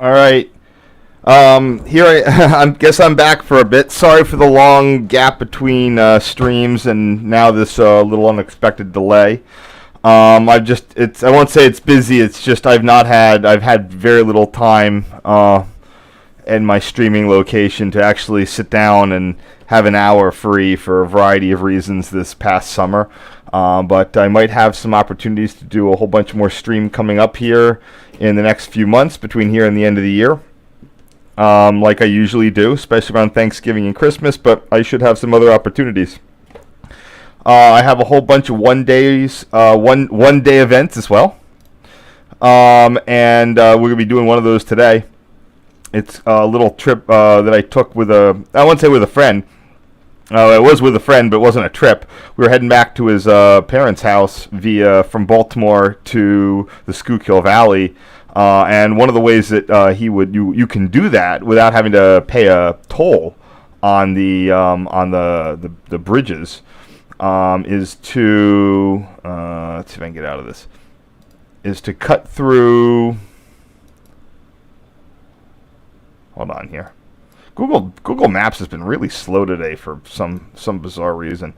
All right. Here I guess I'm back for a bit. Sorry for the long gap between streams and now this little unexpected delay. I won't say it's busy. It's just I've had very little time in my streaming location to actually sit down and have an hour free for a variety of reasons this past summer. But I might have some opportunities to do a whole bunch more stream coming up here in the next few months between here and the end of the year. Like I usually do, especially around Thanksgiving and Christmas, but I should have some other opportunities. I have a whole bunch of one day events as well, and we're gonna be doing one of those today. It's a little trip that I took I won't say with a friend. It was with a friend, but it wasn't a trip. We were heading back to his parents' house from Baltimore to the Schuylkill Valley. And one of the ways that you can do that without having to pay a toll on the bridges is to let's see if I can get out of this. Is to cut through. Hold on here. Google Maps has been really slow today for some bizarre reason.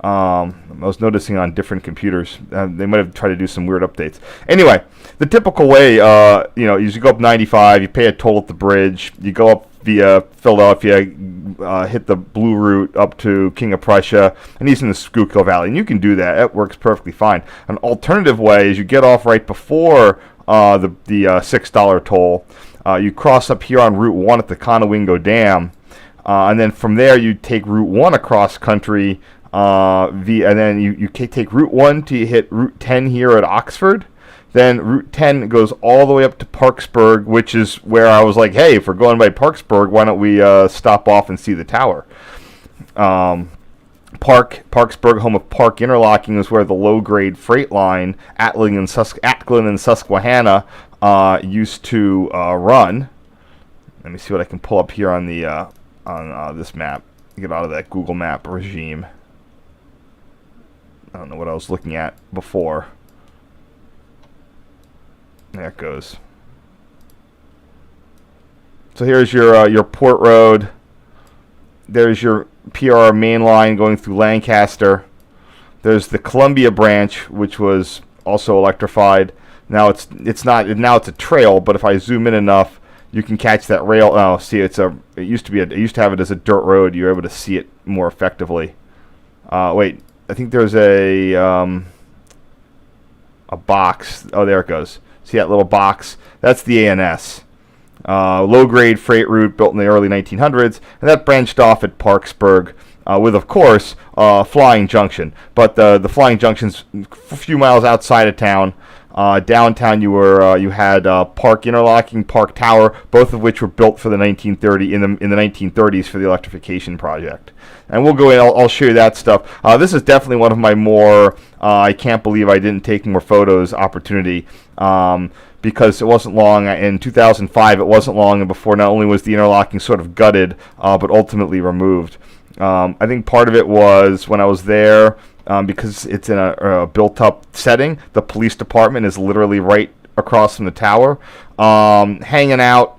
I was noticing on different computers. They might have tried to do some weird updates. Anyway, the typical way, is you go up 95, you pay a toll at the bridge, you go up via Philadelphia, hit the blue route up to King of Prussia, and he's in the Schuylkill Valley. And you can do that. It works perfectly fine. An alternative way is you get off right before the $6 toll. You cross up here on Route 1 at the Conowingo Dam, and then from there you take Route 1 across country, and then you take Route 1 to hit Route 10 here at Oxford. Then Route 10 goes all the way up to Parkesburg, which is where I was like, hey, if we're going by Parkesburg, why don't we stop off and see the tower? Parkesburg, home of Park Interlocking, is where the low-grade freight line Atlin and Susquehanna used to run. Let me see what I can pull up here on this map. Get out of that Google Map regime. I don't know what I was looking at before. There it goes. So here's your Port Road. There's your PRR Main Line going through Lancaster. There's the Columbia branch, which was also electrified. Now it's a trail, but if I zoom in enough, you can catch that rail. Oh, see, it used to have it as a dirt road. You're able to see it more effectively. Wait, I think there's a box. Oh, there it goes. See that little box? That's the ANS. Low-grade freight route built in the early 1900s, and that branched off at Parkesburg with, of course, Flying Junction. But the Flying Junction's a few miles outside of town. Downtown, you had Park Interlocking, Park Tower, both of which were built for the 1930s for the electrification project. And we'll go in. I'll show you that stuff. This is definitely one of my more I can't believe I didn't take more photos opportunity. Because it wasn't long. In 2005, it wasn't long before not only was the interlocking sort of gutted, but ultimately removed. I think part of it was when I was there, because it's in a built-up setting, the police department is literally right across from the tower. Hanging out,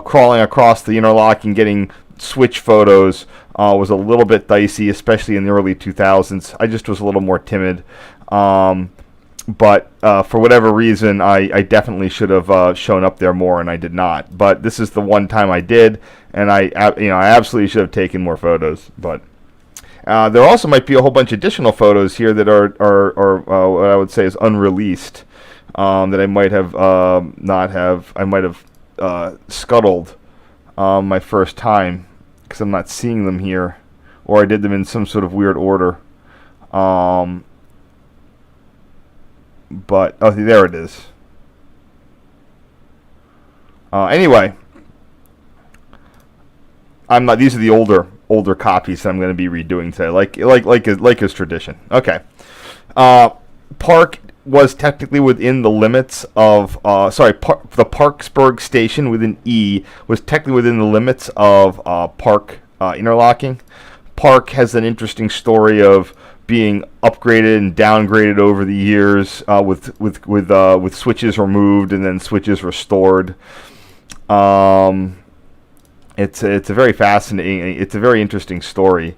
crawling across the interlocking, getting switch photos was a little bit dicey, especially in the early 2000s. I just was a little more timid. But for whatever reason, I definitely should have shown up there more, and I did not. But this is the one time I did, and I absolutely should have taken more photos. But there also might be a whole bunch of additional photos here that are what I would say is unreleased, that I might have scuttled my first time because I'm not seeing them here, or I did them in some sort of weird order. But there it is. Anyway, these are the older copies that I'm going to be redoing today, like is tradition. Okay, Park was technically within the limits of the Parkesburg station within E was technically within the limits of Park Interlocking. Park has an interesting story of being upgraded and downgraded over the years, with switches removed and then switches restored. It's a very fascinating. It's a very interesting story.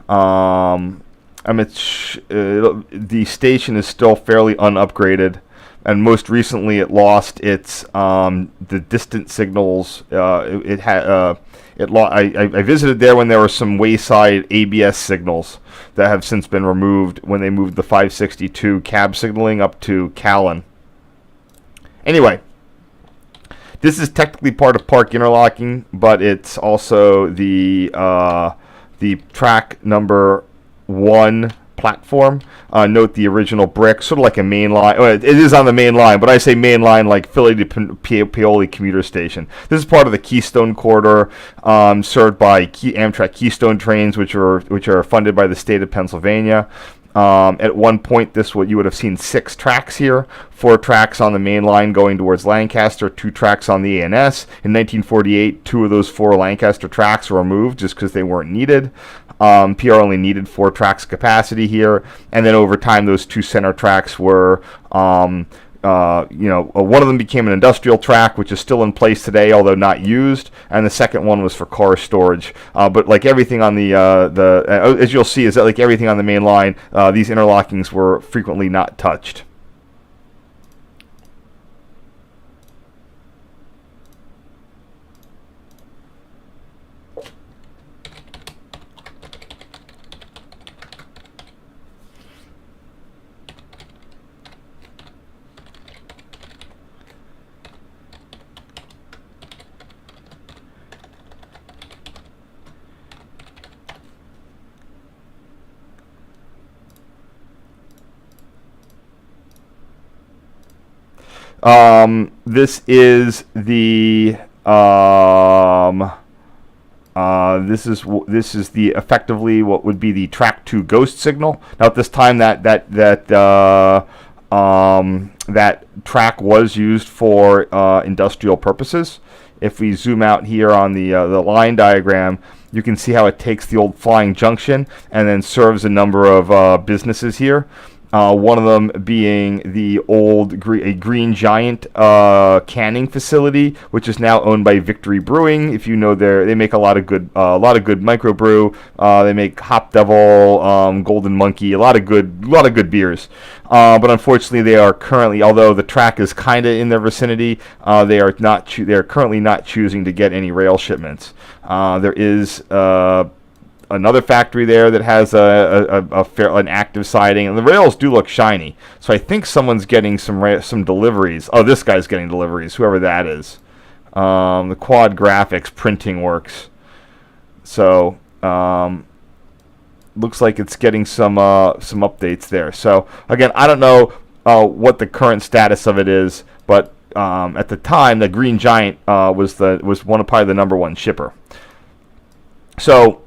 The station is still fairly unupgraded, and most recently it lost its the distant signals. I visited there when there were some wayside ABS signals that have since been removed when they moved the 562 cab signaling up to Callan. Anyway, this is technically part of Park interlocking, but it's also the track number 1 platform. Note the original brick, sort of like a main line. Well, it is on the main line, but I say main line like Philly to Paoli commuter station. This is part of the Keystone Corridor, served by Amtrak Keystone trains, which are funded by the state of Pennsylvania. At one point, you would have seen 6 tracks here, 4 tracks on the main line going towards Lancaster, 2 tracks on the ANS. In 1948, 2 of those 4 Lancaster tracks were removed just because they weren't needed. PR only needed 4 tracks capacity here, and then over time, those 2 center tracks were one of them became an industrial track, which is still in place today, although not used, and the second one was for car storage. But like everything on as you'll see, is that like everything on the main line, these interlockings were frequently not touched. This is the this is the effectively what would be the track 2 ghost signal. Now at this time that track was used for industrial purposes. If we zoom out here on the line diagram, you can see how it takes the old Flying Junction and then serves a number of businesses here. One of them being the old Green Giant canning facility, which is now owned by Victory Brewing. If you know, they make a lot of good microbrew. They make Hop Devil, Golden Monkey, a lot of good beers. But unfortunately, they are currently, although the track is kind of in their vicinity, they are currently not choosing to get any rail shipments. There is another factory there that has an active siding, and the rails do look shiny. So I think someone's getting some deliveries. Oh, this guy's getting deliveries, whoever that is. The Quad Graphics Printing Works. So looks like it's getting some updates there. So again, I don't know what the current status of it is, but at the time, the Green Giant was probably the number 1 shipper. So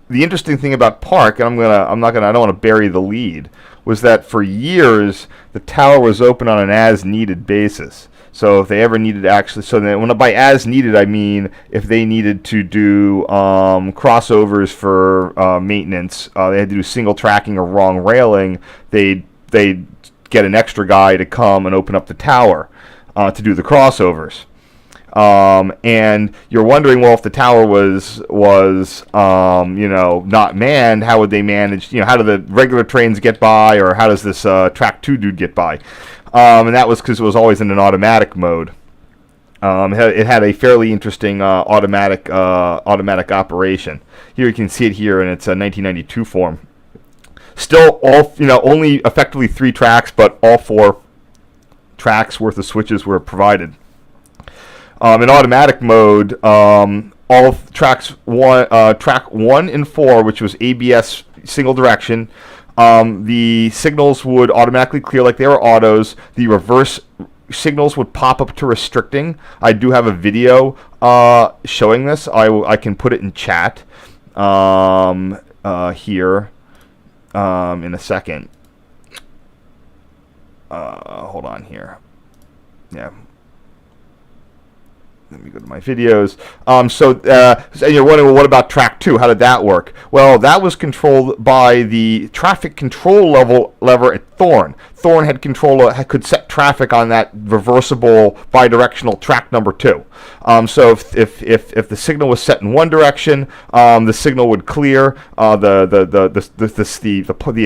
the interesting thing about Park, and I don't want to bury the lead, was that for years the tower was open on an as-needed basis. So if they ever needed by as needed I mean if they needed to do crossovers for maintenance, they had to do single tracking or wrong railing, they'd get an extra guy to come and open up the tower to do the crossovers. And you're wondering, well, if the tower was not manned, how would they manage? How do the regular trains get by, or how does this track 2 dude get by? And that was because it was always in an automatic mode. It had a fairly interesting automatic operation. Here you can see it here in its 1992 form. Still, only effectively 3 tracks, but all 4 tracks worth of switches were provided. In automatic mode, all track 1 and 4, which was ABS single direction, the signals would automatically clear like they were autos. The reverse signals would pop up to restricting. I do have a video showing this. I can put it in chat here in a second. Hold on here. Yeah. Let me go to my videos. And you're wondering, well, what about track 2? How did that work? Well, that was controlled by the traffic control lever at Thorn. Thorn had could set traffic on that reversible bidirectional track number 2. So if the signal was set in one direction, the signal would clear the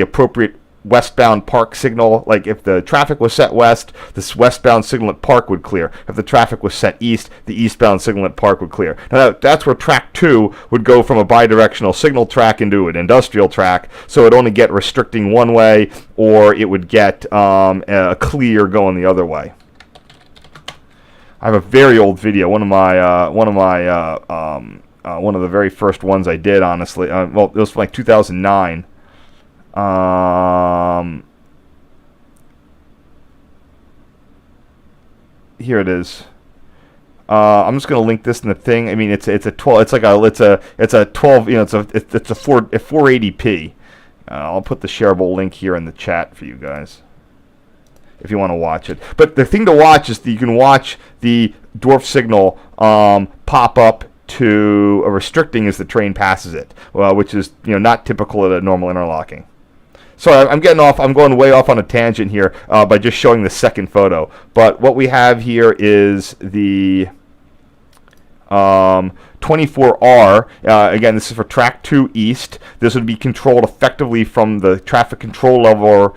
appropriate westbound park signal. Like if the traffic was set west, this westbound signal at Park would clear. If the traffic was set east, the eastbound signal at Park would clear. Now that's where track 2 would go from a bidirectional signal track into an industrial track, so it would only get restricting one way, or it would get a clear going the other way. I have a very old video, one of the very first ones I did, honestly. Well, it was from like 2009. Here it is. I'm just going to link this in the thing. I mean, it's a 12. It's a 12. You know, it's a 480p. I'll put the shareable link here in the chat for you guys if you want to watch it. But the thing to watch is that you can watch the dwarf signal pop up to a restricting as the train passes it, which is not typical at a normal interlocking. So I'm going way off on a tangent here by just showing the second photo. But what we have here is the 24R. Again, this is for track 2 east. This would be controlled effectively from the traffic control lever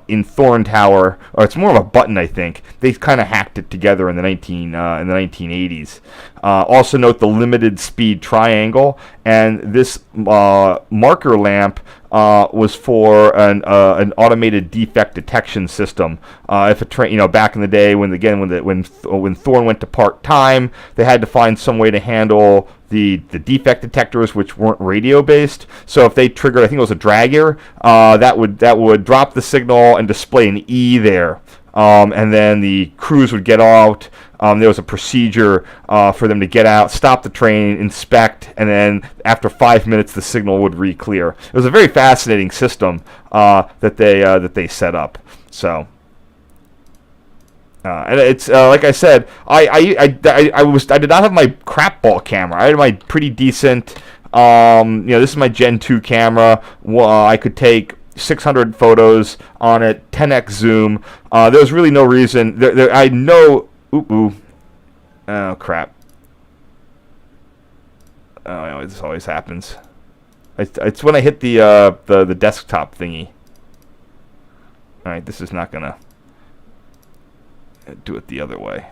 in Thorn Tower. Or it's more of a button, I think. They kind of hacked it together in the 1980s. Also note the limited speed triangle, and this marker lamp was for an automated defect detection system. If a train, back in the day when Thorn went to park time, they had to find some way to handle the defect detectors, which weren't radio based. So if they triggered, I think it was a drag gear, that would drop the signal and display an E there. And then the crews would get out. There was a procedure for them to get out, stop the train, inspect, and then after 5 minutes, the signal would re-clear. It was a very fascinating system that they set up. So, and it's like I said, I did not have my crap ball camera. I had my pretty decent. This is my Gen 2 camera. I could take 600 photos on it, 10x zoom. There was really no reason. I know. Oh crap! Oh, this always happens. It's when I hit the desktop thingy. All right, this is not gonna do it the other way.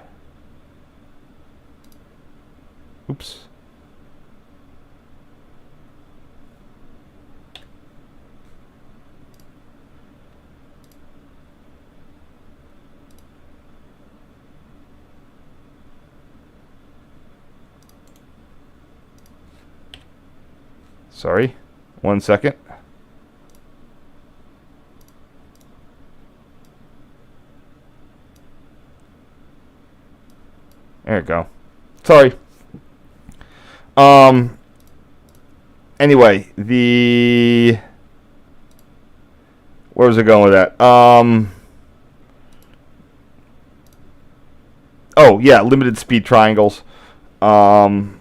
Oops. Sorry, 1 second. There you go. Sorry. Anyway, where was I going with that? Oh yeah, limited speed triangles. Gotta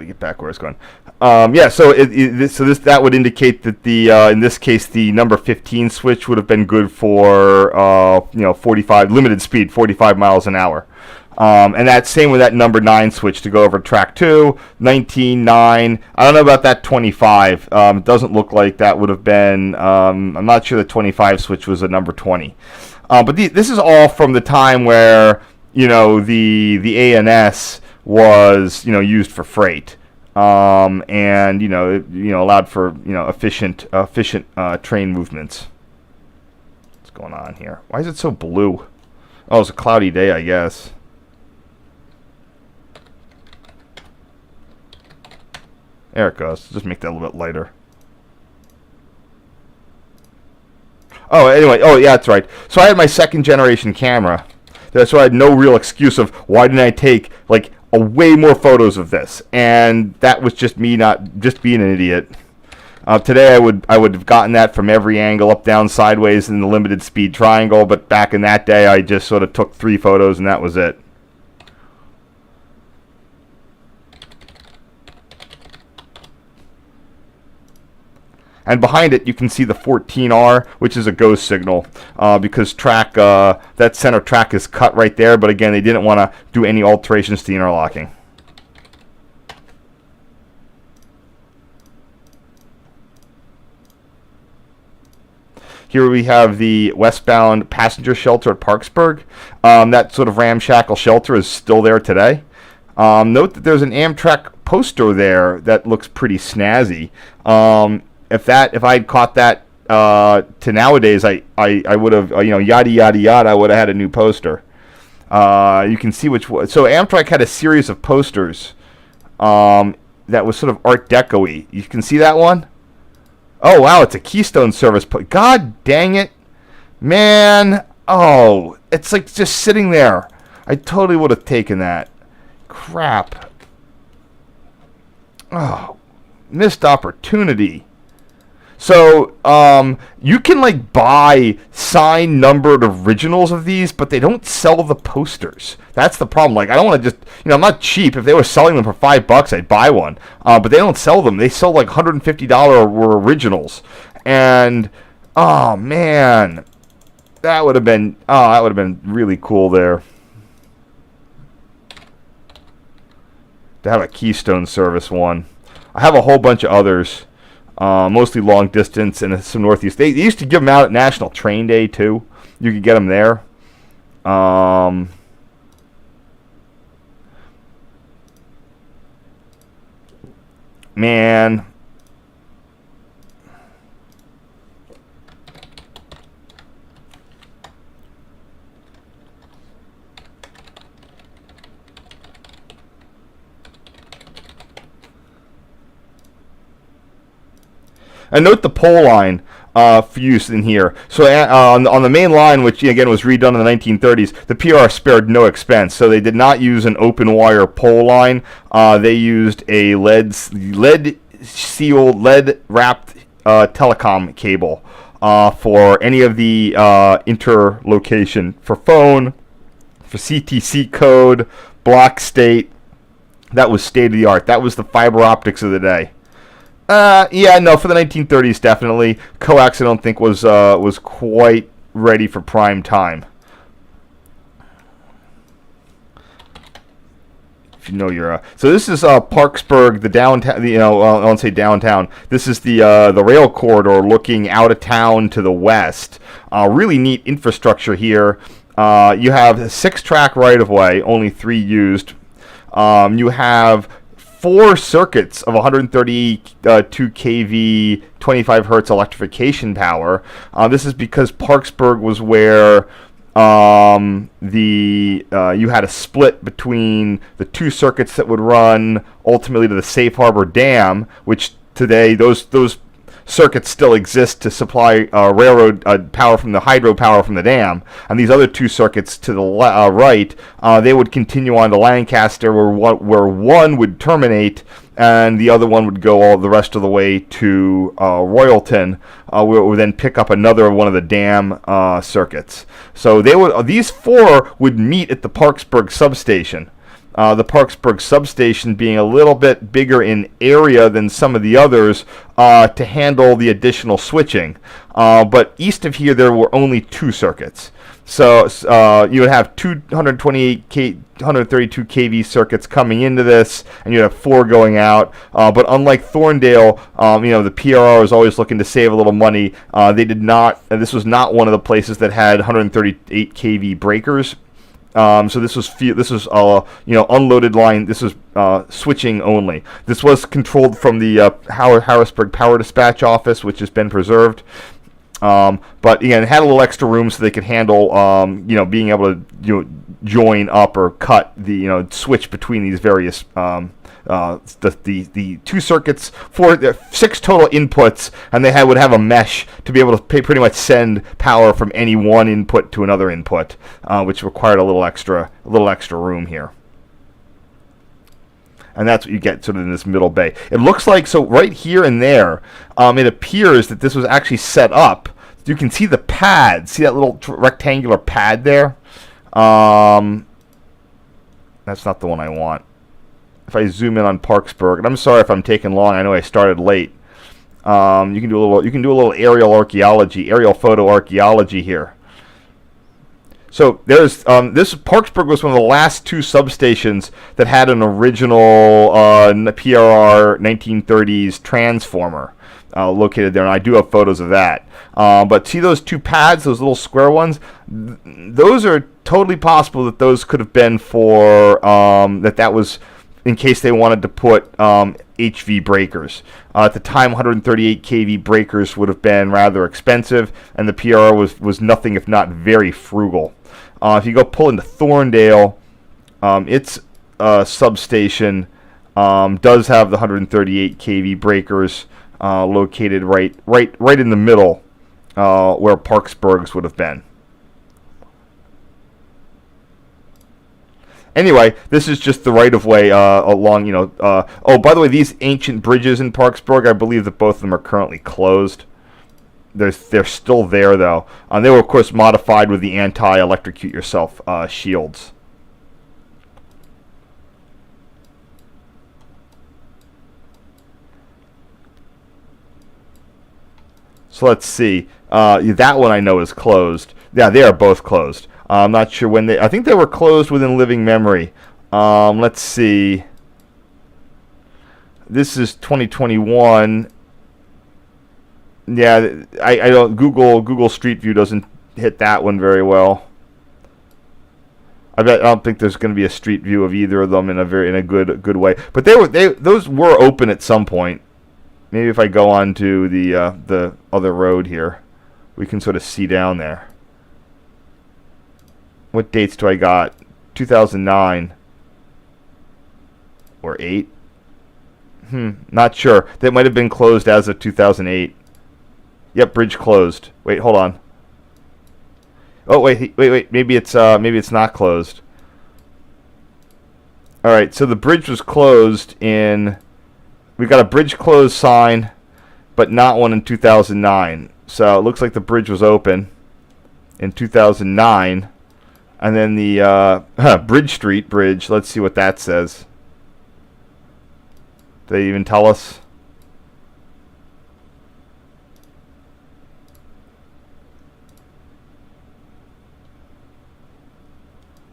get back where it's going. So that would indicate that in this case the number 15 switch would have been good for 45 limited speed, 45 miles an hour. And that same with that number 9 switch to go over track 2, 19.9. I don't know about that 25. It doesn't look like that would have been. I'm not sure the 25 switch was a number 20. But this is all from the time where the ANS was used for freight. And allowed for efficient train movements. What's going on here? Why is it so blue? Oh, it's a cloudy day, I guess. There it goes. Just make that a little bit lighter. Oh, anyway. Oh, yeah, that's right. So I had my second generation camera. So I had no real excuse of why didn't I take way more photos of this, and that was just me not just being an idiot. Today I would have gotten that from every angle, up, down, sideways in the limited speed triangle, but back in that day I just sort of took 3 photos and that was it. And behind it, you can see the 14R, which is a go signal, because that center track is cut right there. But again, they didn't want to do any alterations to the interlocking. Here we have the westbound passenger shelter at Parkesburg. That sort of ramshackle shelter is still there today. Note that there's an Amtrak poster there that looks pretty snazzy. If I had caught that to nowadays, I would have, yada yada yada, I would have had a new poster. You can see which one. So Amtrak had a series of posters that was sort of Art Deco-y. You can see that one? Oh, wow, it's a Keystone Service. God dang it. Man. Oh, it's like just sitting there. I totally would have taken that. Crap. Oh, missed opportunity. So, you can, like, buy signed, numbered originals of these, but they don't sell the posters. That's the problem. Like, I don't want to just, I'm not cheap. If they were selling them for $5, I'd buy one. But they don't sell them. They sell, like, $150 originals. And, oh, man. That would have been really cool there. To have a Keystone Service one. I have a whole bunch of others. Mostly long distance and some Northeast. They used to give them out at National Train Day, too. You could get them there. Man. And note the pole line for use in here. So on the main line, which again was redone in the 1930s, the PRR spared no expense. So they did not use an open wire pole line. They used a lead sealed, lead wrapped telecom cable for any of the interlocation for phone, for CTC code, block state. That was state of the art. That was the fiber optics of the day. Yeah, no, for the 1930s, definitely. Coax, I don't think, was quite ready for prime time. If you know your... So this is Parkesburg, the downtown, I won't say downtown. This is the rail corridor looking out of town to the west. Really neat infrastructure here. You have a 6-track right-of-way, only 3 used. You have 4 circuits of 132 kV, 25 hertz electrification power. This is because Parkesburg was where you had a split between the 2 circuits that would run ultimately to the Safe Harbor Dam, which today those circuits still exist to supply railroad power from the hydropower from the dam, and these other 2 circuits to the right, they would continue on to Lancaster, where one would terminate, and the other one would go all the rest of the way to Royalton, where it would then pick up another one of the dam circuits. So these 4 would meet at the Parkesburg substation. The Parkesburg substation being a little bit bigger in area than some of the others to handle the additional switching. But east of here, there were only 2 circuits. So you would have 132 kV circuits coming into this, and you have 4 going out. But unlike Thorndale, the PRR was always looking to save a little money. They did not. This was not one of the places that had 138 kV breakers. So this was unloaded line. This was switching only. This was controlled from the Harrisburg Power Dispatch Office, which has been preserved. But again, it had a little extra room so they could handle being able to join up or cut the switch between these various the 2 circuits, 6 total inputs, and they would have a mesh to be able to pretty much send power from any one input to another input, which required a little extra room here. And that's what you get sort of in this middle bay. It looks like, so right here and there, it appears that this was actually set up. You can see the pad. See that little rectangular pad there? That's not the one I want. If I zoom in on Parkesburg, and I'm sorry if I'm taking long, I know I started late. You can do a little aerial photo archaeology here. So there's this Parkesburg was one of the last two substations that had an original PRR 1930s transformer located there, and I do have photos of that. But see those two pads, those little square ones? Those are totally possible that those could have been for that was in case they wanted to put HV breakers. At the time, 138 kV breakers would have been rather expensive, and the PRR was nothing if not very frugal. If you go pull into Thorndale, its substation does have the 138 kV breakers located right in the middle where Parkesburg's would have been. Anyway, this is just the right-of-way along, oh, by the way, these ancient bridges in Parkesburg, I believe that both of them are currently closed. They're still there, though. They were, of course, modified with the anti-electrocute-yourself shields. So let's see. That one I know is closed. Yeah, they are both closed. I'm not sure when I think they were closed within living memory. Let's see. This is 2021. Yeah, I don't. Google Street View doesn't hit that one very well. I don't think there's going to be a street view of either of them in a good way. But those were open at some point. Maybe if I go on to the other road here, we can sort of see down there. What dates do I got? 2009 or 8? Not sure. That might have been closed as of 2008. Yep, bridge closed. Wait, hold on. Oh, wait. Maybe it's not closed. All right, so the bridge was closed in. We got a bridge closed sign, but not one in 2009. So it looks like the bridge was open in 2009. And then the Bridge Street Bridge, let's see what that says. Do they even tell us?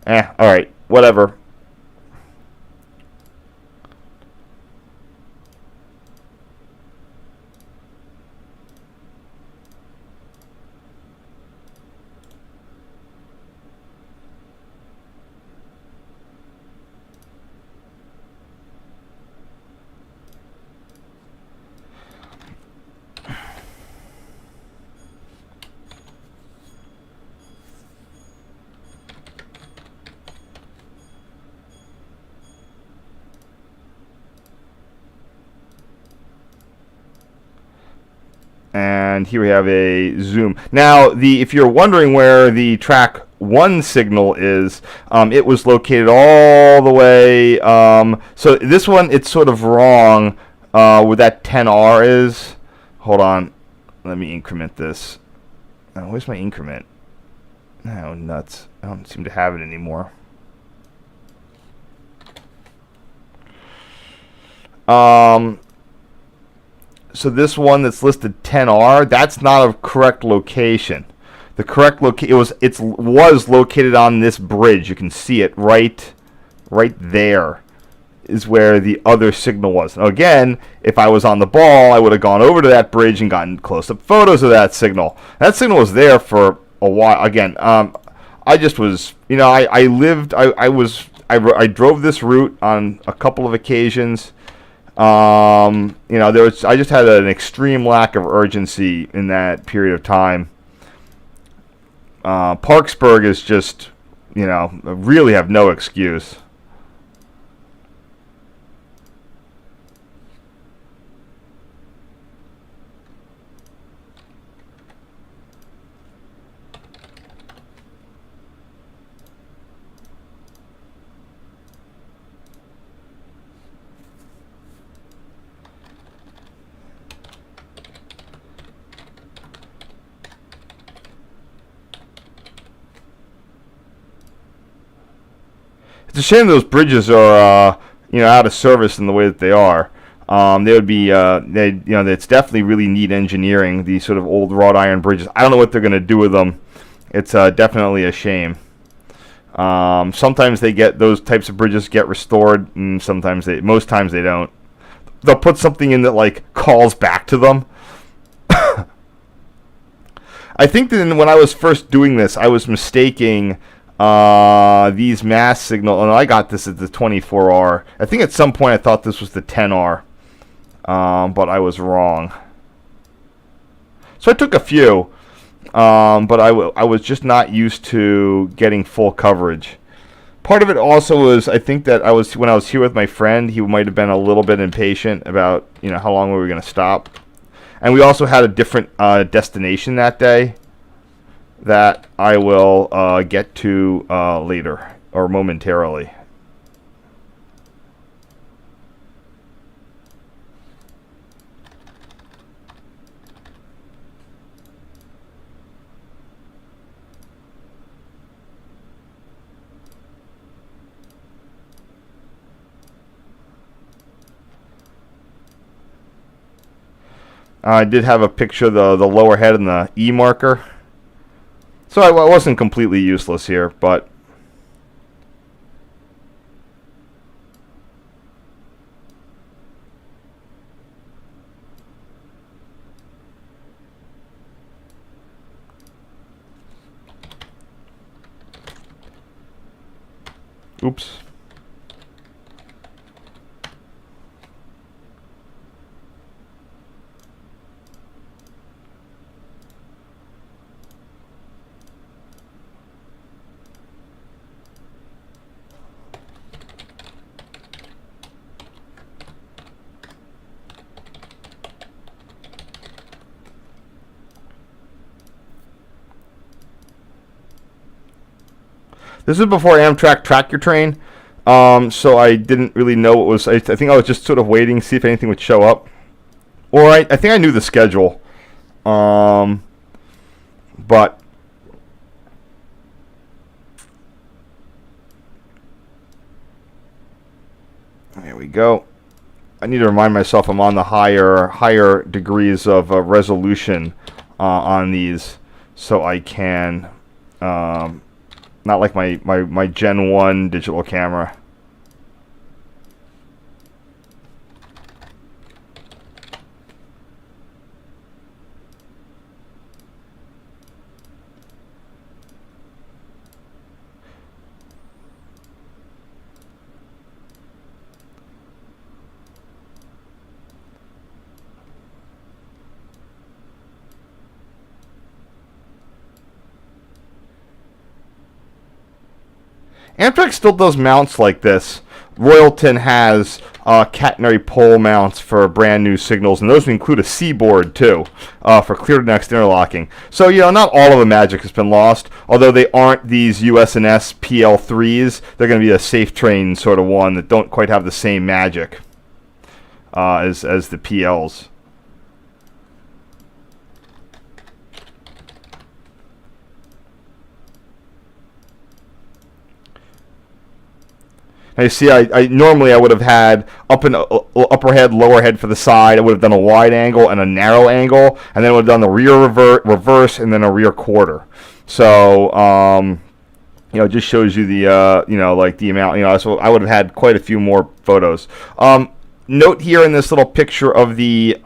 Alright, whatever. And here we have a zoom. Now, if you're wondering where the track 1 signal is, it was located all the way. So this one, it's sort of wrong where that 10R is. Hold on. Let me increment this. Where's my increment? Oh, nuts. I don't seem to have it anymore. So this one that's listed 10R, that's not a correct location. The correct location was located on this bridge. You can see it right there is where the other signal was. Now again, if I was on the ball, I would have gone over to that bridge and gotten close-up photos of that signal. That signal was there for a while. Again, I just was, I drove this route on a couple of occasions. I just had an extreme lack of urgency in that period of time. Parkesburg is just, really have no excuse. It's a shame those bridges are, out of service in the way that they are. They would be, it's definitely really neat engineering. These sort of old wrought iron bridges. I don't know what they're going to do with them. It's definitely a shame. Sometimes those types of bridges get restored, and most times they don't. They'll put something in that like calls back to them. I think that when I was first doing this, I was mistaking these mass signal, and I got this at the 24R. I think at some point I thought this was the 10R, but I was wrong. So I took a few, but I was just not used to getting full coverage. Part of it also was, I think that when I was here with my friend, he might have been a little bit impatient about how long we were going to stop. And we also had a different destination that day that I will get to later or momentarily. I did have a picture of the lower head and the E marker. So I wasn't completely useless here, but oops. This is before Amtrak Track Your Train, so I didn't really know what was. I think I was just sort of waiting to see if anything would show up, or I think I knew the schedule, but there we go. I need to remind myself I'm on the higher degrees of resolution on these, so I can. Not like my Gen 1 digital camera. Amtrak still does mounts like this. Royalton has catenary pole mounts for brand new signals, and those include a C-board too for clear to next interlocking. So not all of the magic has been lost, although they aren't these US&S PL3s. They're going to be a safe train sort of one that don't quite have the same magic as the PLs. Now you see, I normally I would have had upper head, lower head for the side. I would have done a wide angle and a narrow angle, and then I would have done the rear reverse and then a rear quarter. So it just shows you the like the amount. So I would have had quite a few more photos. Note here in this little picture of the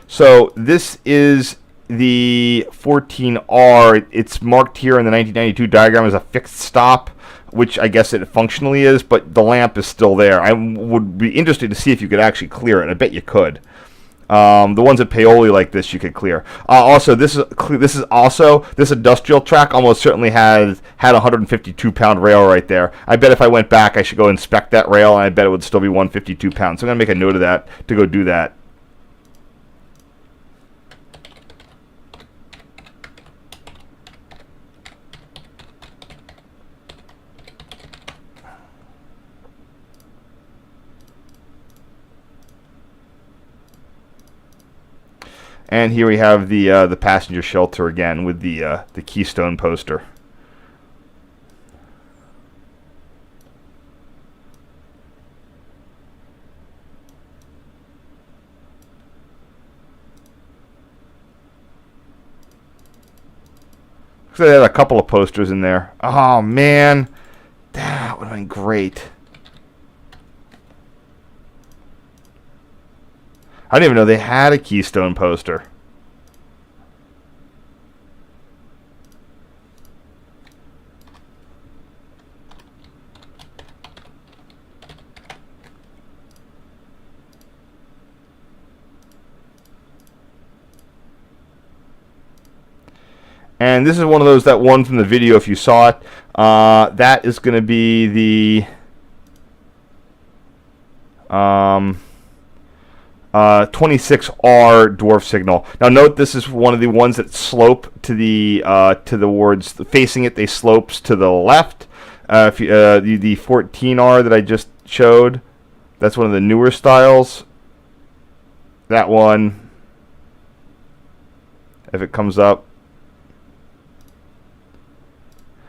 so this is the 14R. It's marked here in the 1992 diagram as a fixed stop, which I guess it functionally is, but the lamp is still there. I would be interested to see if you could actually clear it. I bet you could. The ones at Paoli like this you could clear. Also, this industrial track almost certainly had a 152-pound rail right there. I bet if I went back, I should go inspect that rail, and I bet it would still be 152 pounds. So I'm going to make a note of that to go do that. And here we have the passenger shelter again with the Keystone poster. So they had a couple of posters in there. Oh, man. That would have been great. I didn't even know they had a Keystone poster. And this is one of those, that one from the video, if you saw it. That is going to be the 26R dwarf signal. Now note, this is one of the ones that slope to the towards facing it. They slopes to the left. If you, the 14R that I just showed, that's one of the newer styles. That one, if it comes up,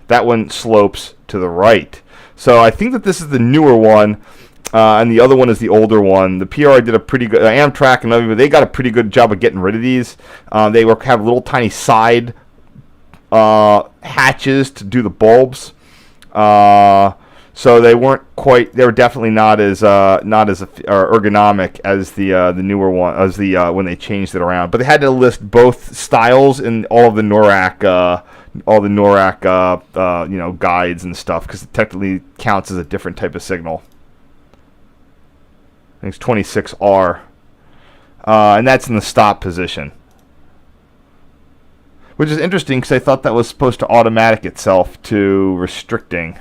that one slopes to the right. So I think that this is the newer one, and the other one is the older one. The PRR did a pretty good, Amtrak and other, they got a pretty good job of getting rid of these. They have little tiny side hatches to do the bulbs. So they weren't quite, they were definitely not as ergonomic as the newer one, as the when they changed it around. But they had to list both styles in all of the NORAC guides and stuff, because it technically counts as a different type of signal. I think it's 26R, and that's in the stop position, which is interesting because I thought that was supposed to automatic itself to restricting.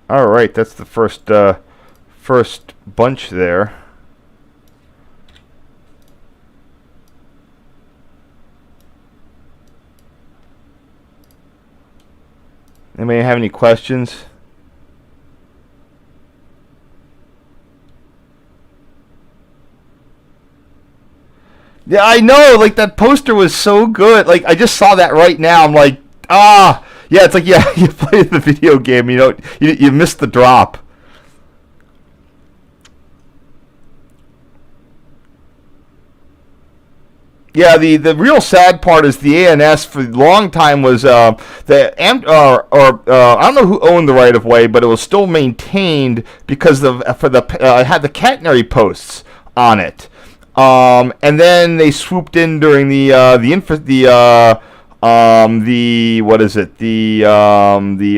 All right, that's the first bunch there. Anybody have any questions? Yeah, I know. Like, that poster was so good. Like, I just saw that right now. I'm like, ah. Yeah, it's like, yeah, you play the video game, you missed the drop. Yeah, the real sad part is the ANS for a long time was I don't know who owned the right of way, but it was still maintained because it had the catenary posts on it, and then they swooped in during the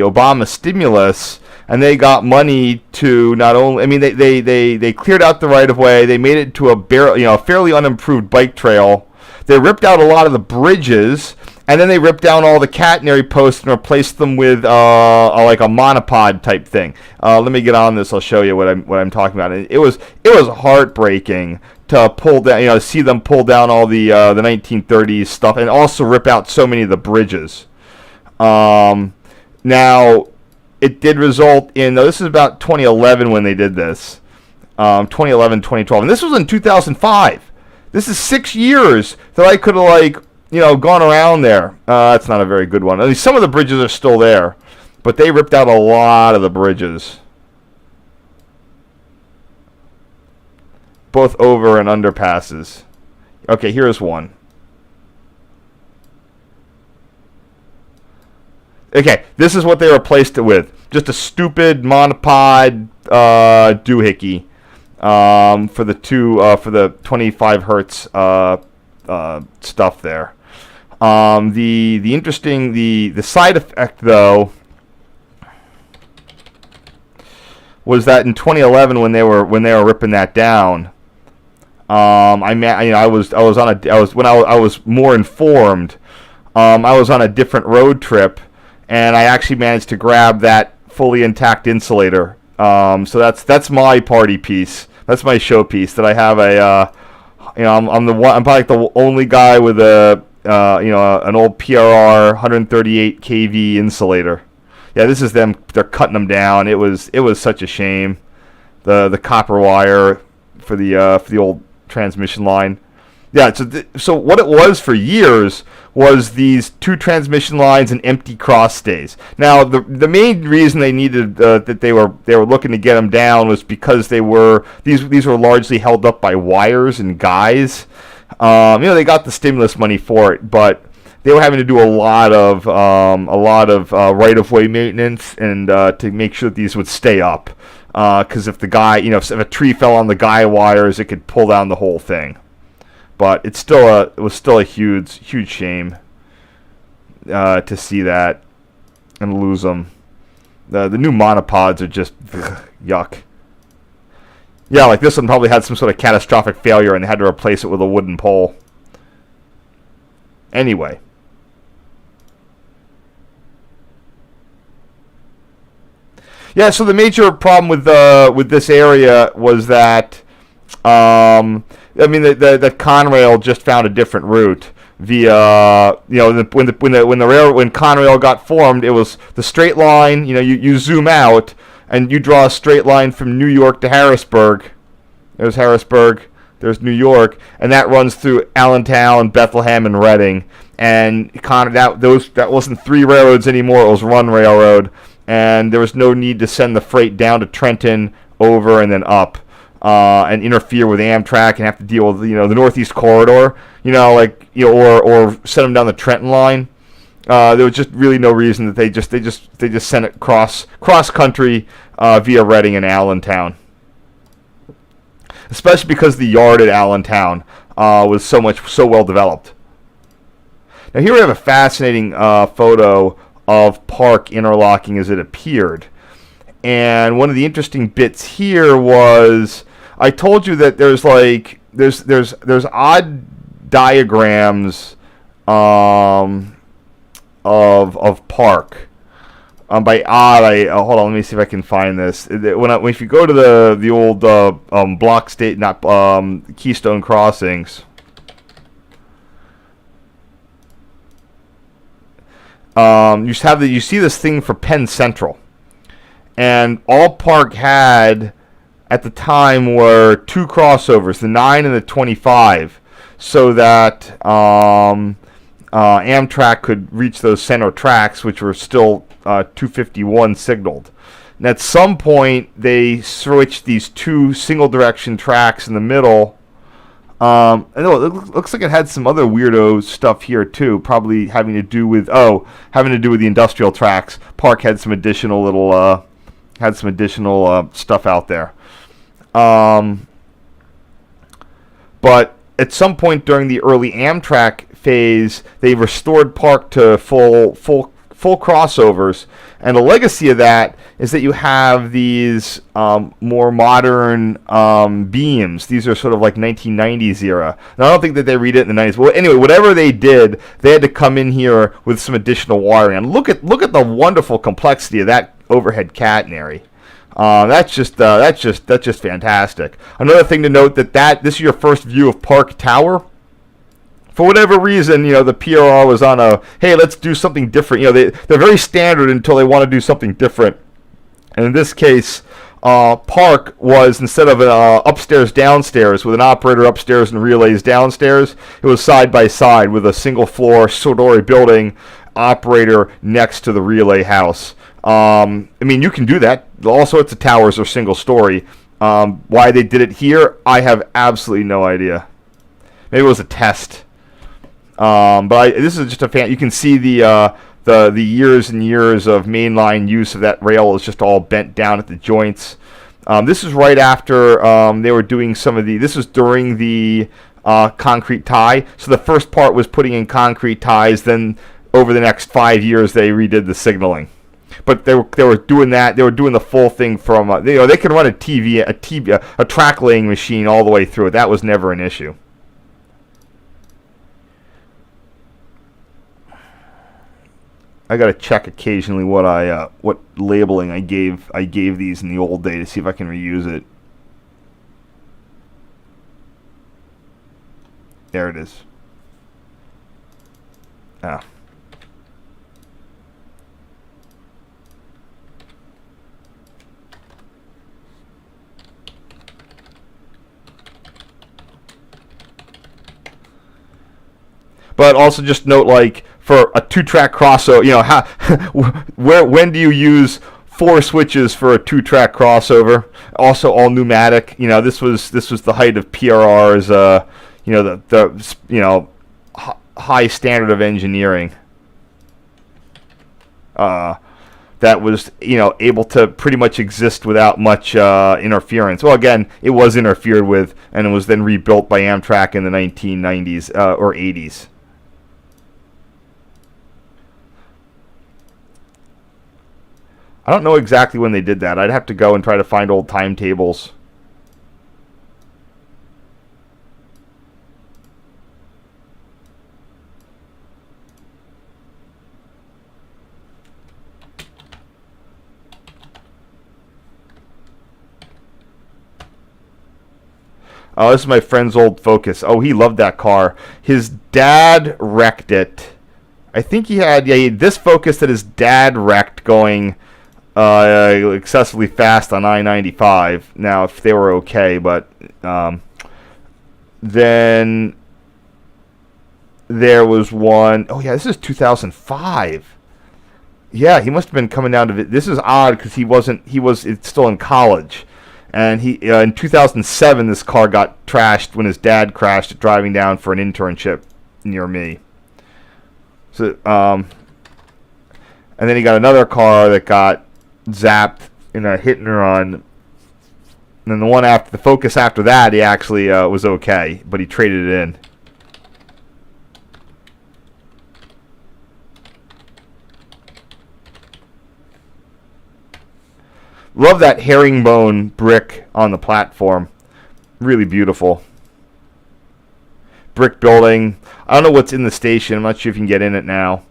Obama stimulus, and they got money to not only, I mean, they cleared out the right of way, they made it to a fairly unimproved bike trail. They ripped out a lot of the bridges, and then they ripped down all the catenary posts and replaced them with like a monopod type thing. Let me get on this. I'll show you what I'm talking about. It was heartbreaking to pull down, see them pull down all the 1930s stuff, and also rip out so many of the bridges. Now, it did result in, this is about 2011 when they did this, 2011, 2012, and this was in 2005. This is 6 years that I could have, gone around there. That's not a very good one. I mean, some of the bridges are still there, but they ripped out a lot of the bridges, both over and underpasses. Okay, here's one. Okay, this is what they replaced it with. Just a stupid monopod doohickey for the 25 hertz stuff there. The interesting the side effect though was that in 2011 when they were ripping that down, I was more informed. I was on a different road trip, and I actually managed to grab that fully intact insulator. So that's my party piece. That's my showpiece. That I have I'm probably the only guy with an old PRR 138 kV insulator. Yeah, this is them. They're cutting them down. It was such a shame. The copper wire for the old transmission line. Yeah, so what it was for years was these two transmission lines and empty cross stays. Now, the main reason they needed that they were looking to get them down was because these were largely held up by wires and guys. They got the stimulus money for it, but they were having to do a lot of right-of-way maintenance and to make sure that these would stay up. Because if if a tree fell on the guy wires, it could pull down the whole thing. But it was still a huge shame to see that and lose them. The new monopods are just yuck. Yeah, like this one probably had some sort of catastrophic failure and they had to replace it with a wooden pole. Anyway. Yeah, so the major problem with this area was that the Conrail just found a different route via when Conrail got formed, it was the straight line. You zoom out and you draw a straight line from New York to Harrisburg. There's Harrisburg. There's New York, and that runs through Allentown, Bethlehem, and Reading. And that wasn't 3 railroads anymore. It was 1 railroad, and there was no need to send the freight down to Trenton, over, and then up. And interfere with Amtrak and have to deal with the Northeast Corridor, or send them down the Trenton line. There was just really no reason that they just sent it cross country via Reading and Allentown, especially because the yard at Allentown was so well developed. Now here we have a fascinating photo of Park interlocking as it appeared, and one of the interesting bits here was, I told you that there's odd diagrams of Park. By odd, hold on. Let me see if I can find this. If you go to the old block state, not Keystone Crossings, you see this thing for Penn Central, and all Park had at the time were 2 crossovers, the 9 and the 25, so that Amtrak could reach those center tracks, which were still 251 signaled. And at some point, they switched these 2 single-direction tracks in the middle. I know it looks like it had some other weirdo stuff here too, probably having to do with the industrial tracks. Park had some additional stuff out there. But at some point during the early Amtrak phase, they restored Park to full crossovers, and the legacy of that is that you have these more modern beams. These are sort of like 1990s era. And I don't think that they read it in the 90s. Well, anyway, whatever they did, they had to come in here with some additional wiring. And look at the wonderful complexity of that overhead catenary. That's just fantastic. Another thing to note that this is your first view of Park Tower. For whatever reason, the PRR was on hey, let's do something different. They're very standard until they want to do something different. And in this case, Park was, instead of an upstairs downstairs with an operator upstairs and relays downstairs, it was side by side with a single floor story building, operator next to the relay house. You can do that. All sorts of towers are single story. Why they did it here, I have absolutely no idea. Maybe it was a test. This is just you can see the years and years of mainline use of that rail is just all bent down at the joints. This is right after they were doing this was during the concrete tie. So the first part was putting in concrete ties. Then over the next 5 years, they redid the signaling. But they were doing that. They were doing the full thing from they could run a track laying machine all the way through it. That was never an issue. I gotta check occasionally what labeling I gave these in the old day to see if I can reuse it. There it is. But also just note, like, for a 2-track crossover, when do you use 4 switches for a 2-track crossover? Also all pneumatic. This was the height of PRR's high standard of engineering. That was able to pretty much exist without much interference. Well, again, it was interfered with, and it was then rebuilt by Amtrak in the 1990s or 80s. I don't know exactly when they did that. I'd have to go and try to find old timetables. Oh, this is my friend's old Focus. Oh, he loved that car. His dad wrecked it. I think he had this Focus that his dad wrecked going excessively fast on I-95. Now, if they were okay, but then there was one. Oh yeah, this is 2005. Yeah, he must have been coming down to. This is odd because he was still in college. And he in 2007, this car got trashed when his dad crashed it driving down for an internship near me. So, and then he got another car that got zapped in a hit and run. And then the Focus after that, he actually was okay, but he traded it in. Love that herringbone brick on the platform. Really beautiful. Brick building. I don't know what's in the station. I'm not sure if you can get in it now.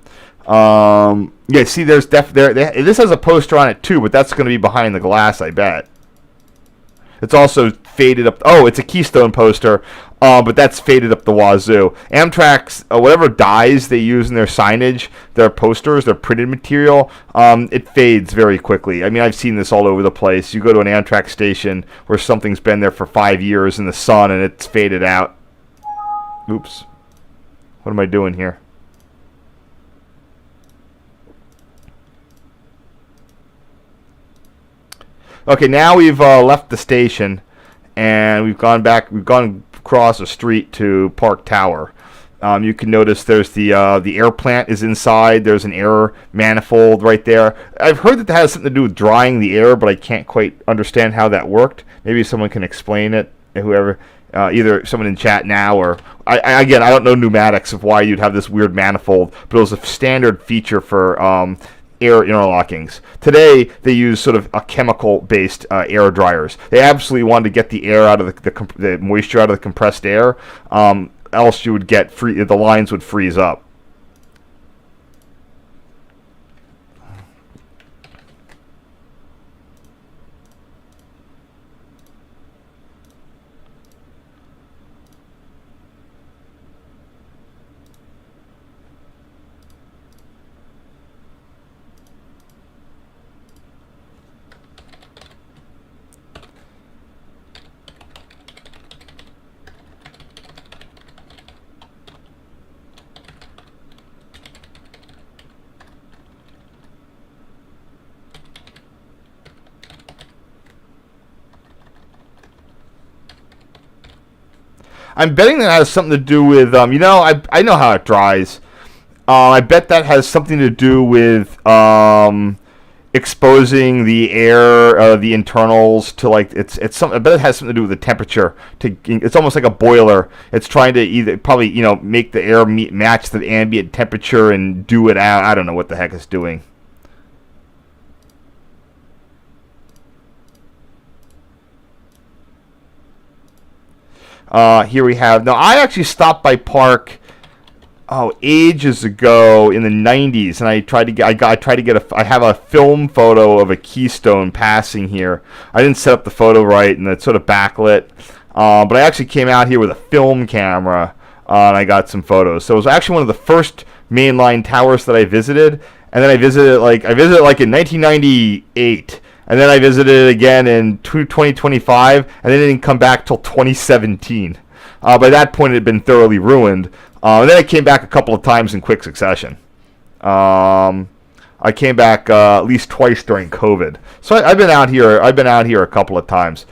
Yeah, see, there's this has a poster on it too, but that's going to be behind the glass, I bet. It's also faded up. Oh, it's a Keystone poster, but that's faded up the wazoo. Amtrak's, whatever dyes they use in their signage, their posters, their printed material, it fades very quickly. I mean, I've seen this all over the place. You go to an Amtrak station where something's been there for 5 years in the sun and it's faded out. Oops. What am I doing here? Okay, now we've left the station, and we've gone across the street to Park Tower. You can notice there's the air plant is inside. There's an air manifold right there. I've heard that has something to do with drying the air, but I can't quite understand how that worked. Maybe someone can explain it. Whoever, either someone in chat now or I don't know pneumatics of why you'd have this weird manifold, but it was a standard feature for air interlockings. Today, they use sort of a chemical-based air dryers. They absolutely wanted to get the air out of the moisture out of the compressed air. Else you would get the lines would freeze up. I'm betting that has something to do with, I know how it dries. I bet that has something to do with exposing the air, the internals to I bet it has something to do with the temperature. It's almost like a boiler. It's trying to make the air match the ambient temperature and do it out. I don't know what the heck it's doing. Here we have. Now, I actually stopped by Park ages ago in the 90s, and I have a film photo of a Keystone passing here. I didn't set up the photo right, and it's sort of backlit. But I actually came out here with a film camera, and I got some photos. So it was actually one of the first mainline towers that I visited, and then I visited in 1998. And then I visited it again in 2025, and then it didn't come back till 2017. By that point, it had been thoroughly ruined. And then I came back a couple of times in quick succession. I came back at least twice during COVID. So I've been out here. I've been out here a couple of times.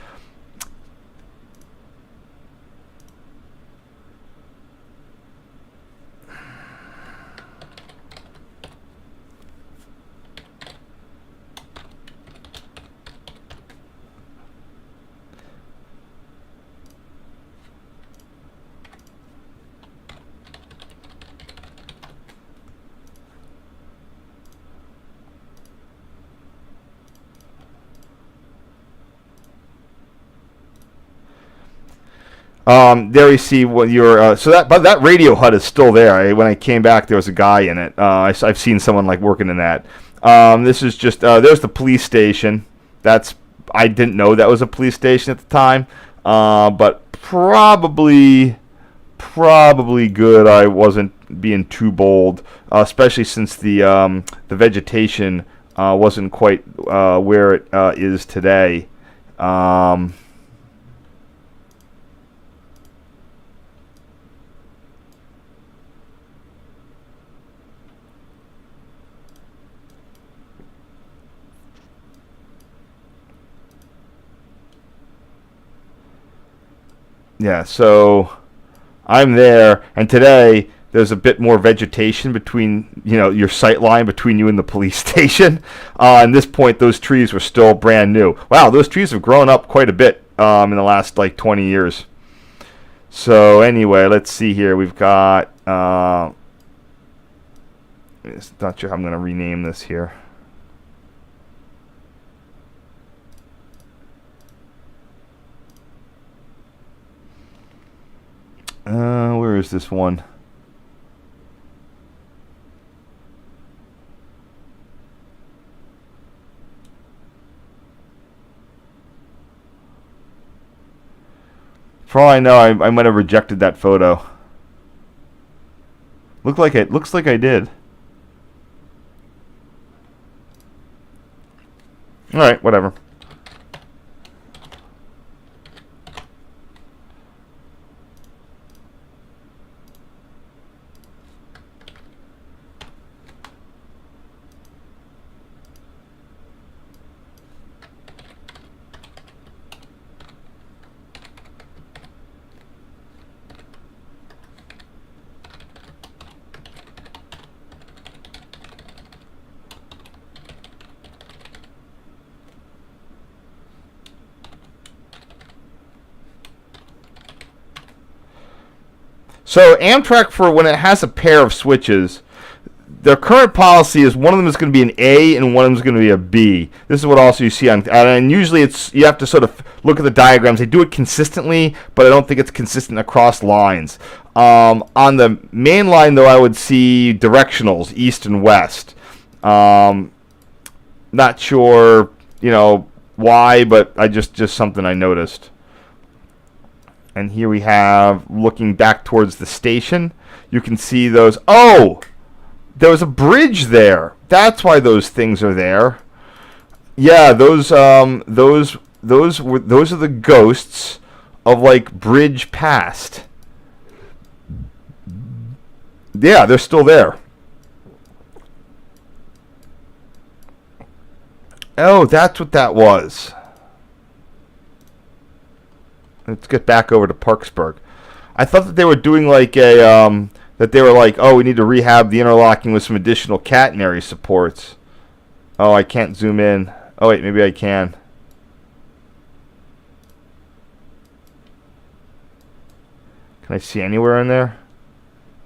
There you see what your but that radio hut is still there. When I came back, there was a guy in it. I've seen someone like working in that. This is just there's the police station. I didn't know that was a police station at the time, but probably good. I wasn't being too bold, especially since the vegetation wasn't quite where it is today. Yeah, so I'm there, and today there's a bit more vegetation between, your sight line between you and the police station. At this point, those trees were still brand new. Wow, those trees have grown up quite a bit in the last, 20 years. So anyway, let's see here. We've got, not sure how I'm going to rename this here. Where is this one? For all I know, I might have rejected that photo. Looks like I did. All right, whatever. So Amtrak, for when it has a pair of switches, their current policy is one of them is going to be an A and one of them is going to be a B. This is what also you see on, and usually you have to sort of look at the diagrams. They do it consistently, but I don't think it's consistent across lines. On the main line, though, I would see directionals, east and west. Not sure, why, but just something I noticed. And here we have, looking back towards the station, you can see those. Oh, there was a bridge there. That's why those things are there. Yeah, those are the ghosts of bridge past. Yeah, they're still there. Oh, that's what that was. Let's get back over to Parkesburg. I thought that they were doing oh, we need to rehab the interlocking with some additional catenary supports. Oh, I can't zoom in. Oh, wait, maybe I can. Can I see anywhere in there?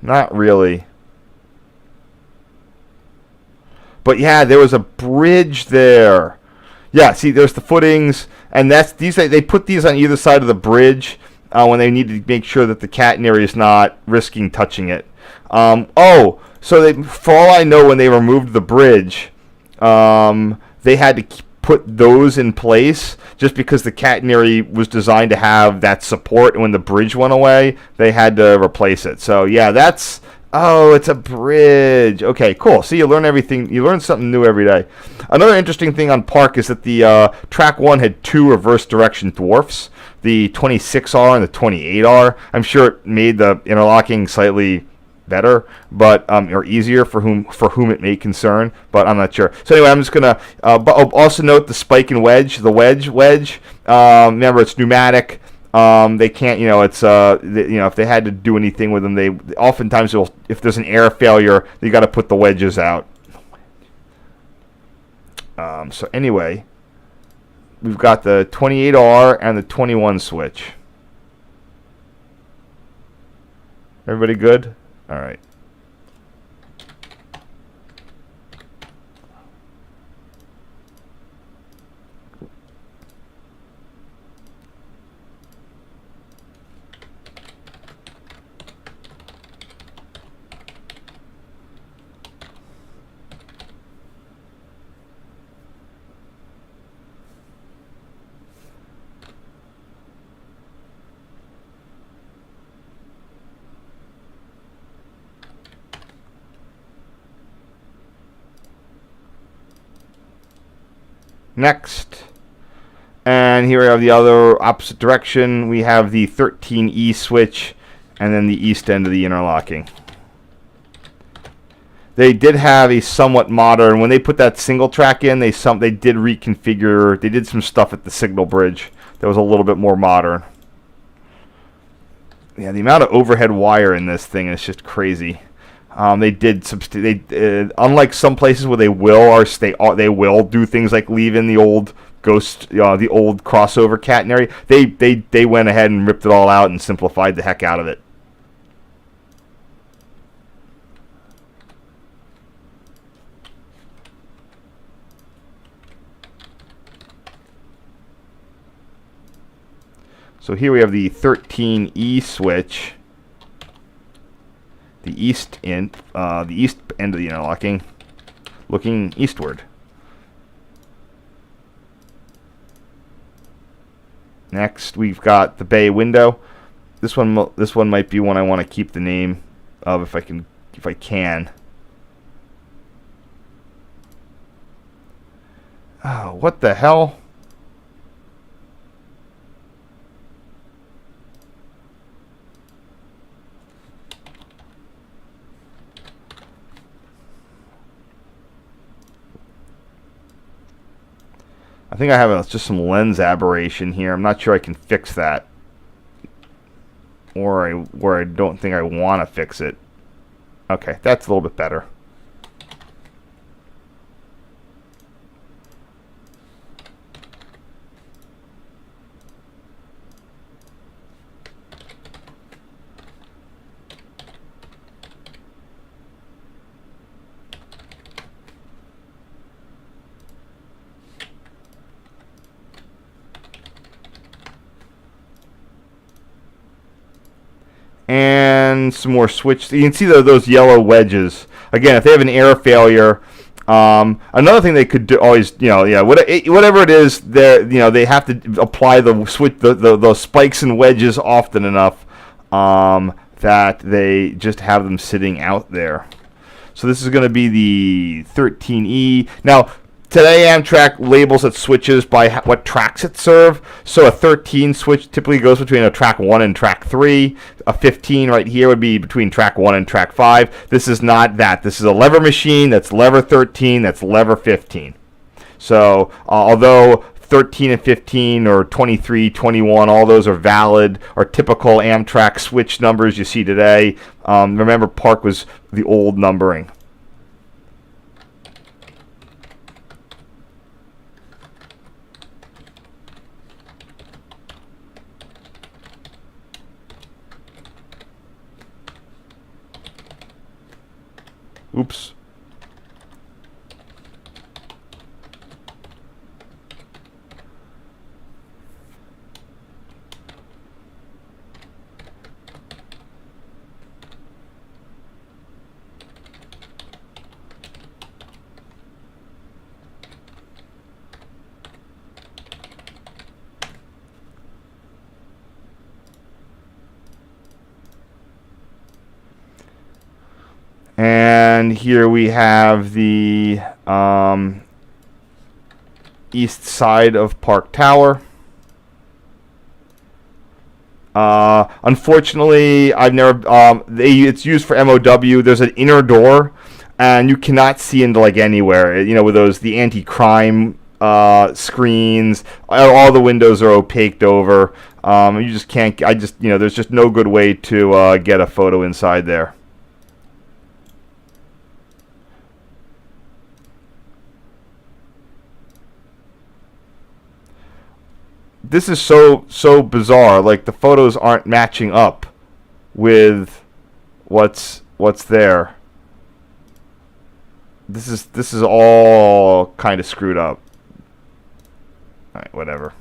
Not really. But yeah, there was a bridge there. Yeah, see, there's the footings, and they put these on either side of the bridge when they need to make sure that the catenary is not risking touching it. So for all I know, when they removed the bridge, they had to put those in place just because the catenary was designed to have that support, and when the bridge went away, they had to replace it. So yeah, it's a bridge. Okay, cool. See, you learn everything. You learn something new every day. Another interesting thing on Park is that the Track 1 had two reverse direction dwarfs, the 26R and the 28R. I'm sure it made the interlocking slightly better, but or easier for whom it may concern, but I'm not sure. So anyway, I'm just gonna also note the spike and wedge. The wedge. Remember, it's pneumatic. They can't, it's if they had to do anything with them, they oftentimes if there's an air failure, you got to put the wedges out. So anyway, we've got the 28R and the 21 switch. Everybody good? All right. Next, and here we have the other opposite direction. We have the 13E switch, and then the east end of the interlocking. They did have a somewhat modern. When they put that single track in, they did reconfigure. They did some stuff at the signal bridge that was a little bit more modern. Yeah, the amount of overhead wire in this thing is just crazy. They did unlike some places where they will do things like leave in the old ghost, the old crossover catenary. They went ahead and ripped it all out and simplified the heck out of it. So here we have the 13E switch. The east end of the interlocking, looking eastward. Next, we've got the bay window. This one might be one I want to keep the name of if I can. Oh, what the hell? I think I have just some lens aberration here. I'm not sure I can fix that. Or I don't think I want to fix it. Okay, that's a little bit better. And some more switch. You can see those yellow wedges. Again, if they have an air failure, another thing they could do always, whatever it is, they have to apply the switch, those spikes and wedges often enough that they just have them sitting out there. So this is going to be the 13E. Now, today, Amtrak labels its switches by what tracks it serve. So a 13 switch typically goes between a track 1 and track 3. A 15 right here would be between track 1 and track 5. This is not that. This is a lever machine. That's lever 13. That's lever 15. So although 13 and 15 or 23, 21, all those are valid, are typical Amtrak switch numbers you see today. Remember, Park was the old numbering. Oops. And here we have the east side of Park Tower. Unfortunately, I've never. It's used for MOW. There's an inner door, and you cannot see into like anywhere. You know, with those the anti-crime screens, all the windows are opaqued over. You just can't. There's just no good way to get a photo inside there. This is so bizarre. Like the photos aren't matching up with what's there. This is all kind of screwed up. All right, whatever.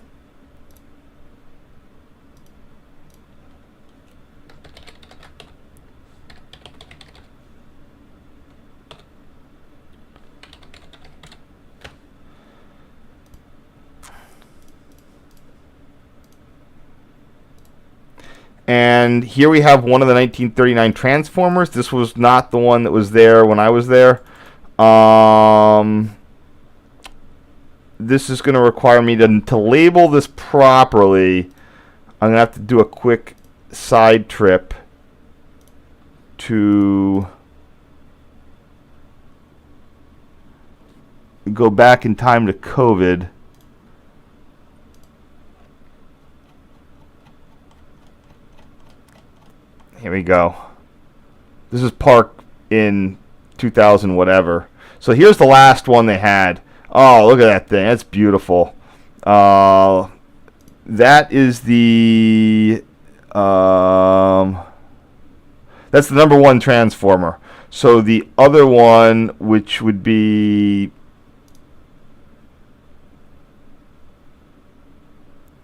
And here we have one of the 1939 Transformers. This was not the one that was there when I was there. This is going to require me to label this properly. I'm going to have to do a quick side trip to go back in time to COVID. Here we go. This is Park in 2000 whatever. So here's the last one they had. Oh, look at that thing. That's beautiful. That is the that's the number one Transformer. So the other one, which would be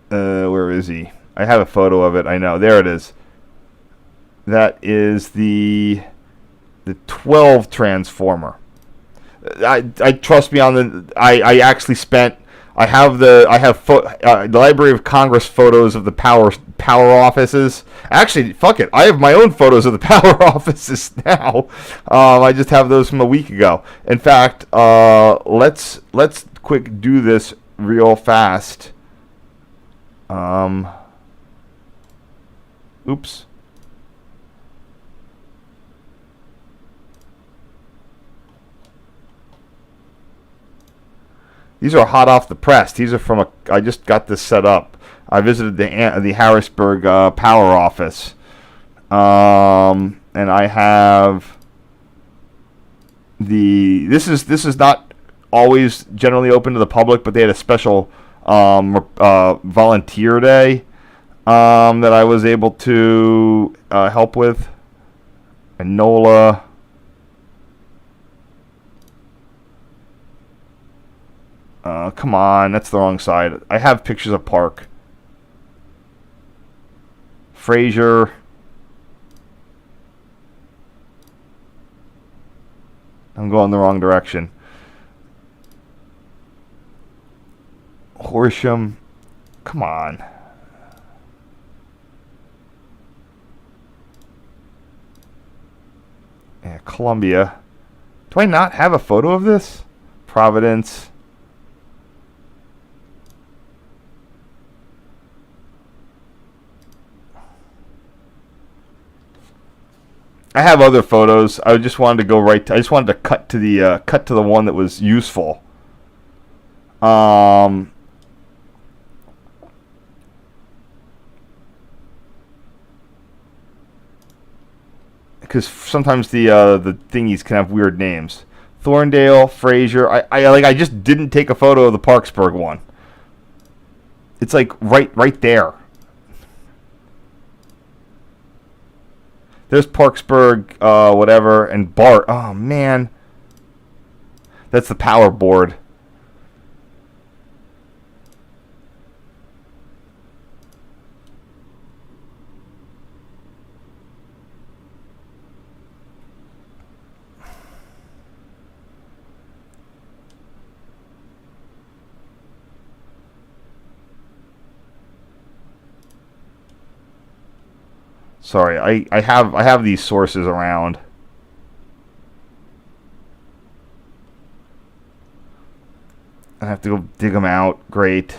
where is he? I have a photo of it. I know. There it is. That is the 12 Transformer. I trust me on the. I actually spent. I have the Library of Congress photos of the power offices. Actually, fuck it. I have my own photos of the power offices now. I just have those from a week ago. In fact, let's quick do this real fast. Oops. These are hot off the press. These are from I just got this set up. I visited the Harrisburg power office, and I have This is not always generally open to the public, but they had a special volunteer day that I was able to help with. And NOLA. Come on, that's the wrong side. I have pictures of Park. Fraser. I'm going the wrong direction. Horsham. Come on. Yeah, Columbia. Do I not have a photo of this? Providence. I have other photos. I just wanted to go right. I just wanted to cut to the one that was useful. Because sometimes the thingies can have weird names. Thorndale, Fraser. I just didn't take a photo of the Parkesburg one. It's like right there. There's Parkesburg, whatever, and Bart. Oh, man. That's the power board. Sorry, I have these sources around. I have to go dig them out. Great.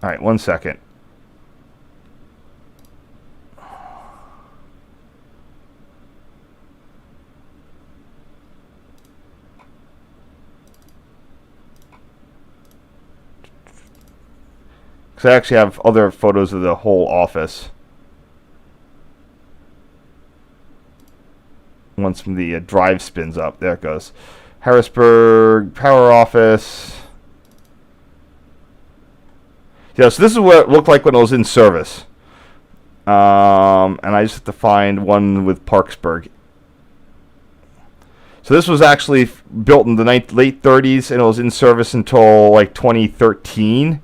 All right, 1 second. Because I actually have other photos of the whole office. Once the drive spins up. There it goes. Harrisburg power office. Yeah, so this is what it looked like when it was in service. And I just have to find one with Parkesburg. So this was actually built in the late 30s, and it was in service until like 2013.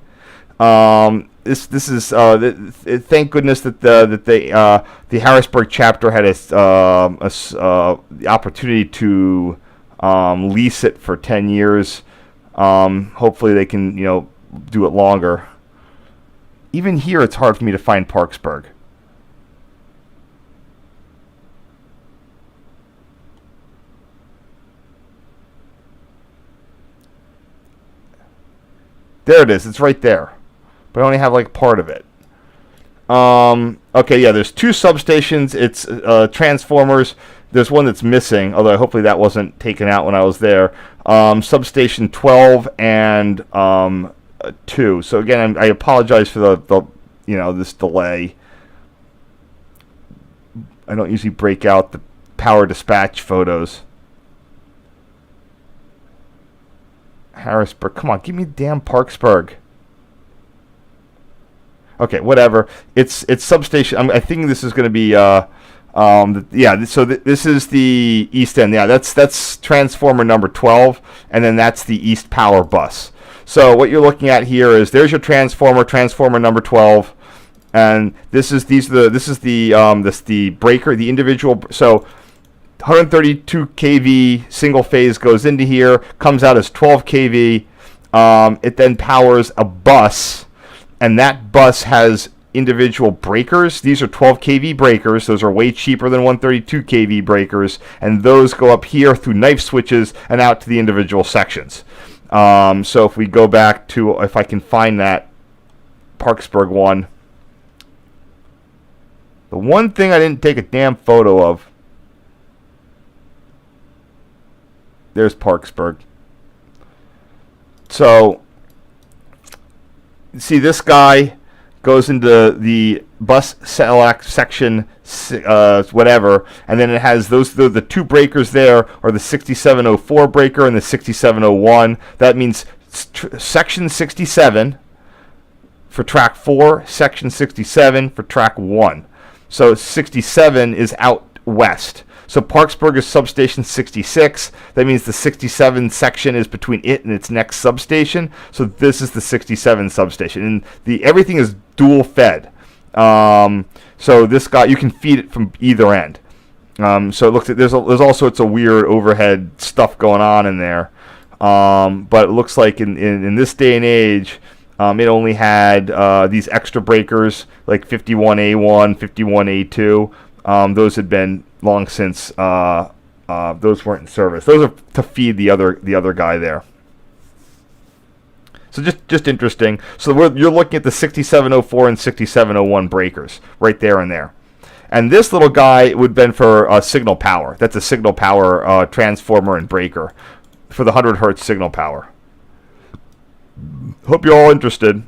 This is thank goodness that the Harrisburg chapter had the opportunity to lease it for 10 years. Hopefully they can do it longer. Even here, it's hard for me to find Parkesburg. There it is. It's right there. But I only have like part of it. Okay, yeah, there's 2 substations. It's transformers. There's one that's missing, although hopefully that wasn't taken out when I was there. Substation 12 and 2. So again, I apologize for the this delay. I don't usually break out the power dispatch photos. Harrisburg, come on, give me damn Parkesburg. Okay, whatever. It's substation. I think this is going to be yeah. So this is the east end. Yeah, that's transformer number 12, and then that's the east power bus. So what you're looking at here is there's your transformer number 12, and this is the breaker, the individual. So 132 kV single phase goes into here, comes out as 12 kV. It then powers a bus, and that bus has individual breakers. These are 12 kV breakers. Those are way cheaper than 132 kV breakers, and those go up here through knife switches and out to the individual sections. So if we go back to, if I can find that Parkesburg one, the one thing I didn't take a damn photo of, there's Parkesburg. So, see, this guy goes into the bus select section, whatever, and then it has the 2 breakers there are the 6704 breaker and the 6701. That means section 67 for track 4, section 67 for track 1. So 67 is out west. So Parkesburg is substation 66. That means the 67 section is between it and its next substation. So this is the 67 substation, and everything is dual fed. So this guy, you can feed it from either end. So it looks like there's all sorts of weird overhead stuff going on in there. But it looks like in this day and age, it only had these extra breakers like 51A1, 51A2. Those had been long since those weren't in service. Those are to feed the other guy there. So just interesting. So you're looking at the 6704 and 6701 breakers right there and there. And this little guy would have been for signal power. That's a signal power transformer and breaker for the 100 hertz signal power. Hope you're all interested.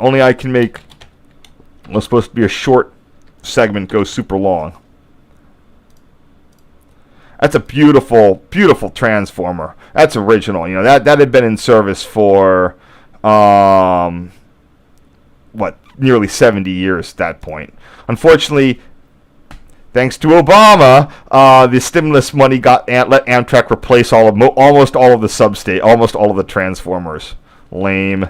Only I can make what's supposed to be a short segment go super long. That's a beautiful, beautiful transformer. That's original. That had been in service for nearly 70 years at that point. Unfortunately, thanks to Obama, the stimulus money let Amtrak replace almost all of the transformers. Lame.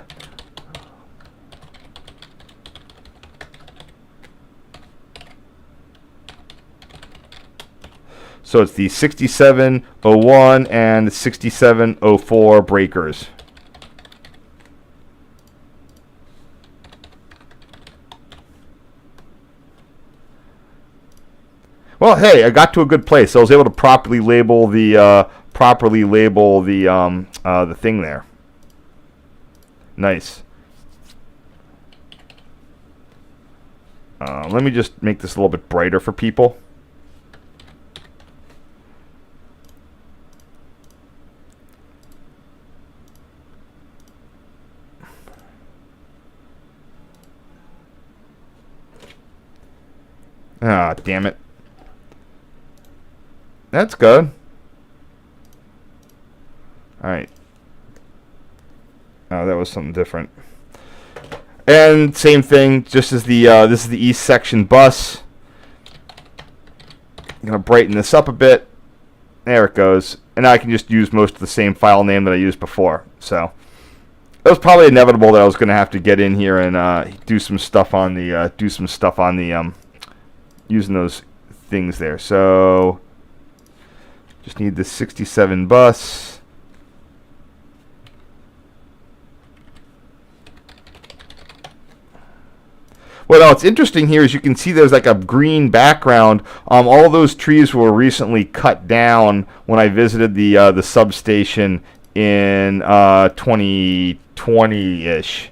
So it's the 6701 and the 6704 breakers. Well, hey, I got to a good place. I was able to properly label the thing there. Nice. Let me just make this a little bit brighter for people. Ah, damn it. That's good. Alright. Oh, that was something different. And same thing, just as the this is the east section bus. I'm gonna brighten this up a bit. There it goes. And now I can just use most of the same file name that I used before. So it was probably inevitable that I was gonna have to get in here and do some stuff on the using those things there. So just need the 67 bus. What else interesting here is you can see there's like a green background. All those trees were recently cut down when I visited the substation in 2020-ish.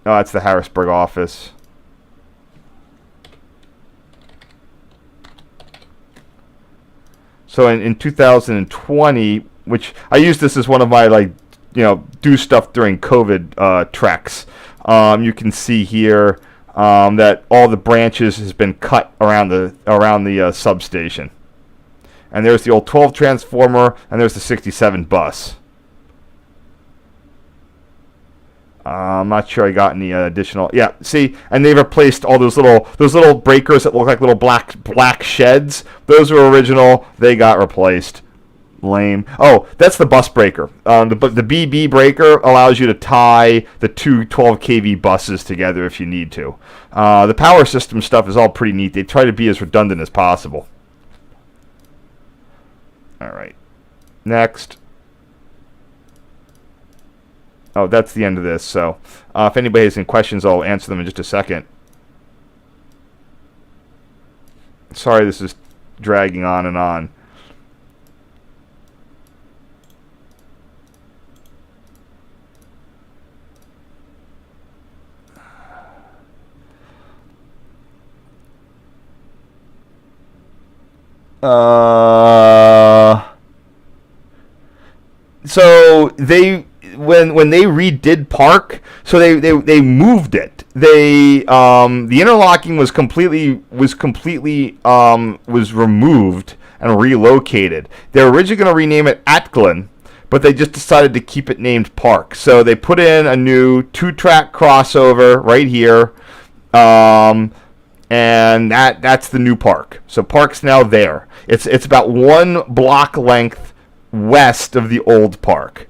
Oh, that's the Harrisburg office. So in 2020, which I used this as one of my do stuff during COVID treks. You can see here that all the branches has been cut around the substation. And there's the old 12 transformer, and there's the 67 bus. I'm not sure I got any additional. Yeah, see, and they've replaced all those little breakers that look like little black sheds. Those were original. They got replaced. Lame. Oh, that's the bus breaker. The BB breaker allows you to tie the two 12 kV buses together if you need to. The power system stuff is all pretty neat. They try to be as redundant as possible. All right. Next. Oh, that's the end of this. So if anybody has any questions, I'll answer them in just a second. Sorry, this is dragging on and on. So when they redid Park, so they moved it. The interlocking was removed and relocated. They were originally going to rename it Atglen, but they just decided to keep it named Park. So they put in a new 2-track crossover right here. And that's the new park. So Park's now there. It's about 1 block length west of the old park.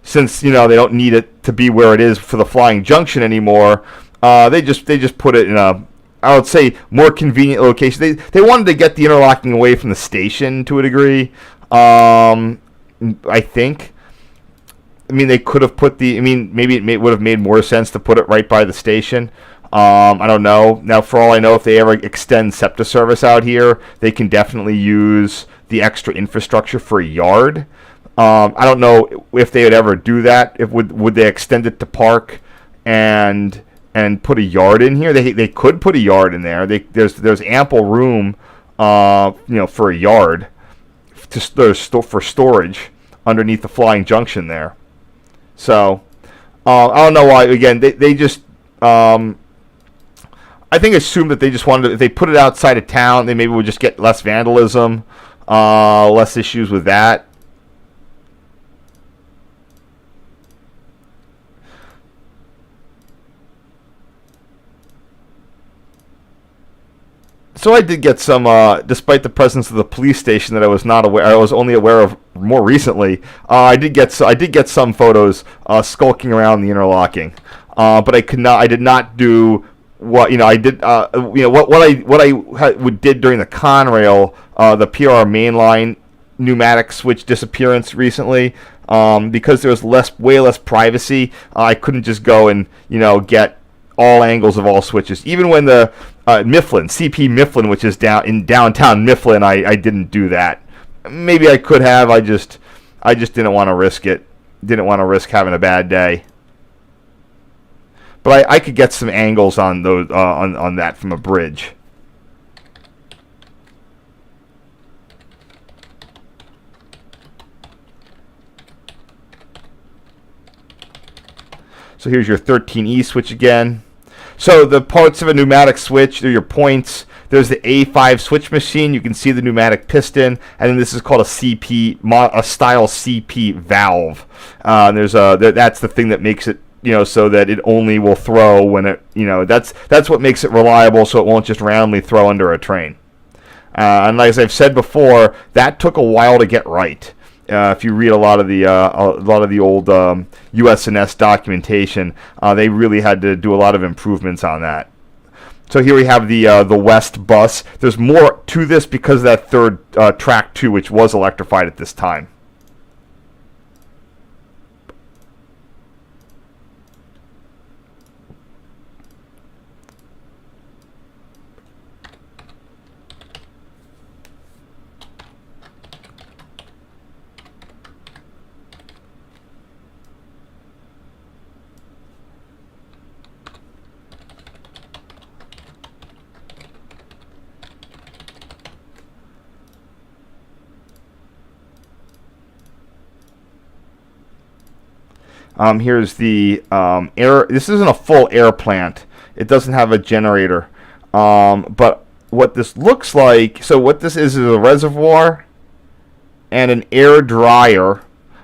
Since they don't need it to be where it is for the Flying Junction anymore, they just put it in a, I would say, more convenient location. They wanted to get the interlocking away from the station to a degree. I think. I mean, they could have put maybe it would have made more sense to put it right by the station. I don't know. Now, for all I know, if they ever extend SEPTA service out here, they can definitely use the extra infrastructure for a yard. I don't know if they would ever do that. Would they extend it to Park and put a yard in here? They could put a yard in there. There's ample room, for a yard for storage underneath the Flying Junction there. So I don't know why. Again, they just. I think assumed that they just wanted to, if they put it outside of town, they maybe would just get less vandalism, less issues with that. So I did get some, despite the presence of the police station that I was only aware of more recently. I did get some photos skulking around the interlocking, but I did not do what I did. What I did during the Conrail, the PRR Main Line pneumatic switch disappearance recently. Because there was way less privacy, I couldn't just go and get all angles of all switches. Even when the Mifflin, CP Mifflin, which is in downtown Mifflin, I didn't do that. Maybe I could have. I just didn't want to risk it. Didn't want to risk having a bad day. But I could get some angles on those on that from a bridge. So here's your 13E switch again. So the parts of a pneumatic switch, they're your points. There's the A5 switch machine. You can see the pneumatic piston, and then this is called a CP, a style CP valve. That's the thing that makes it, so that it only will throw when it, that's what makes it reliable, so it won't just randomly throw under a train. And as I've said before, that took a while to get right. If you read a lot of the old USNS documentation, they really had to do a lot of improvements on that. So here we have the West bus. There's more to this because of that third track 2, which was electrified at this time. Here's the air. This isn't a full air plant. It doesn't have a generator. But what this looks like, so what this is a reservoir and an air dryer,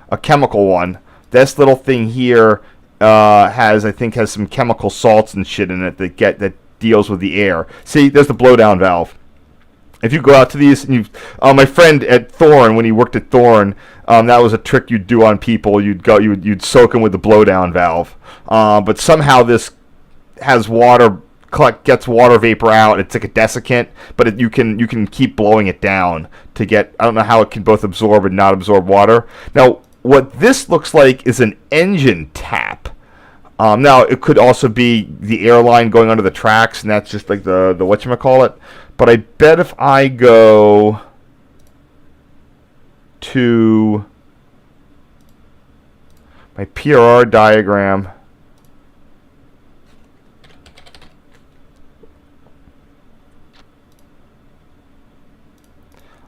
a chemical one. This little thing here has some chemical salts and shit in it that deals with the air. See, there's the blowdown valve. If you go out to these, and my friend at Thorne, when he worked at Thorne, that was a trick you'd do on people. You'd soak them with the blowdown valve. But somehow this has gets water vapor out. It's like a desiccant, but you can keep blowing it down to get. I don't know how it can both absorb and not absorb water. Now, what this looks like is an engine tap. Now, it could also be the airline going under the tracks, and that's just like the whatchamacallit. But I bet if I go to my PRR diagram,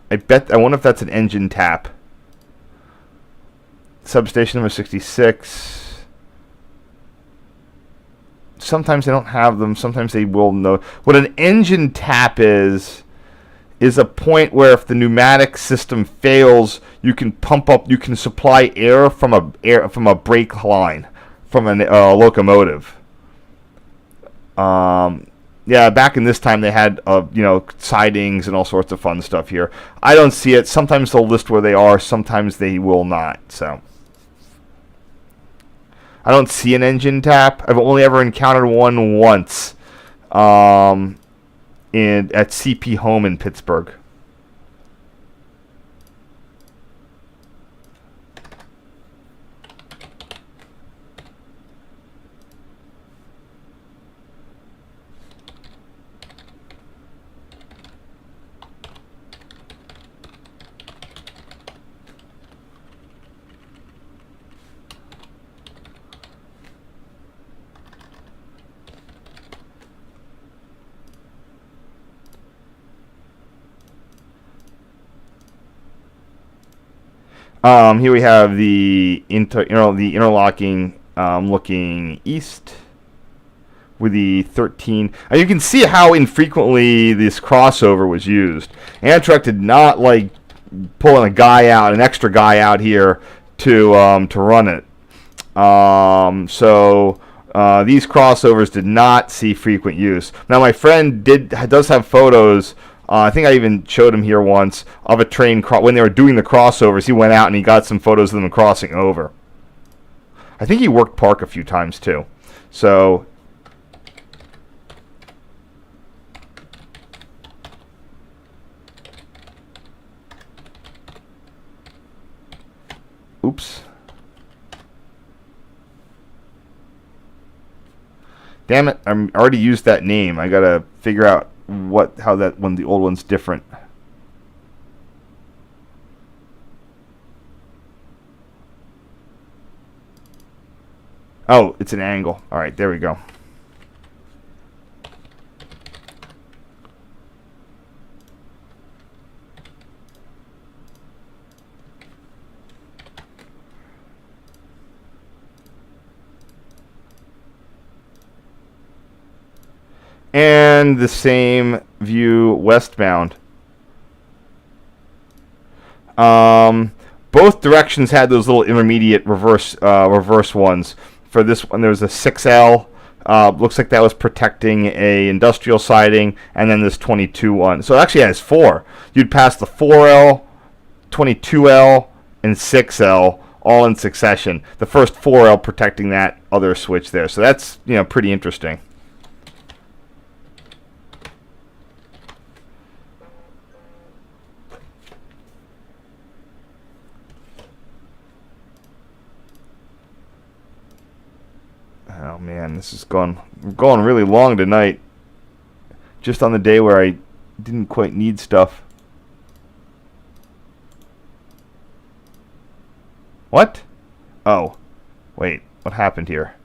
I wonder if that's an engine tap. Substation number 66. Sometimes they don't have them. Sometimes they will know. What an engine tap is a point where if the pneumatic system fails, you can pump up. You can supply air from a brake line, from a locomotive. Yeah, back in this time they had sidings and all sorts of fun stuff here. I don't see it. Sometimes they'll list where they are. Sometimes they will not. So. I don't see an engine tap. I've only ever encountered one once at CP Home in Pittsburgh. Here we have the interlocking looking east with the 13. And you can see how infrequently this crossover was used. Amtrak did not like pulling an extra guy out here to run it. So these crossovers did not see frequent use. Now my friend does have photos. I think I even showed him here once of a train when they were doing the crossovers. He went out and he got some photos of them crossing over. I think he worked Park a few times too. So, oops. Damn it! I already used that name. I gotta figure out how the old one's different. Oh, it's an angle. All right, there we go. And the same view westbound. Both directions had those little intermediate reverse ones. For this one, there's a 6L. Looks like that was protecting a industrial siding, and then this 22 one. So it actually has 4. You'd pass the 4L, 22L, and 6L all in succession. The first 4L protecting that other switch there. So that's pretty interesting. Oh man, this is going really long tonight. Just on the day where I didn't quite need stuff. What? Oh, wait, what happened here?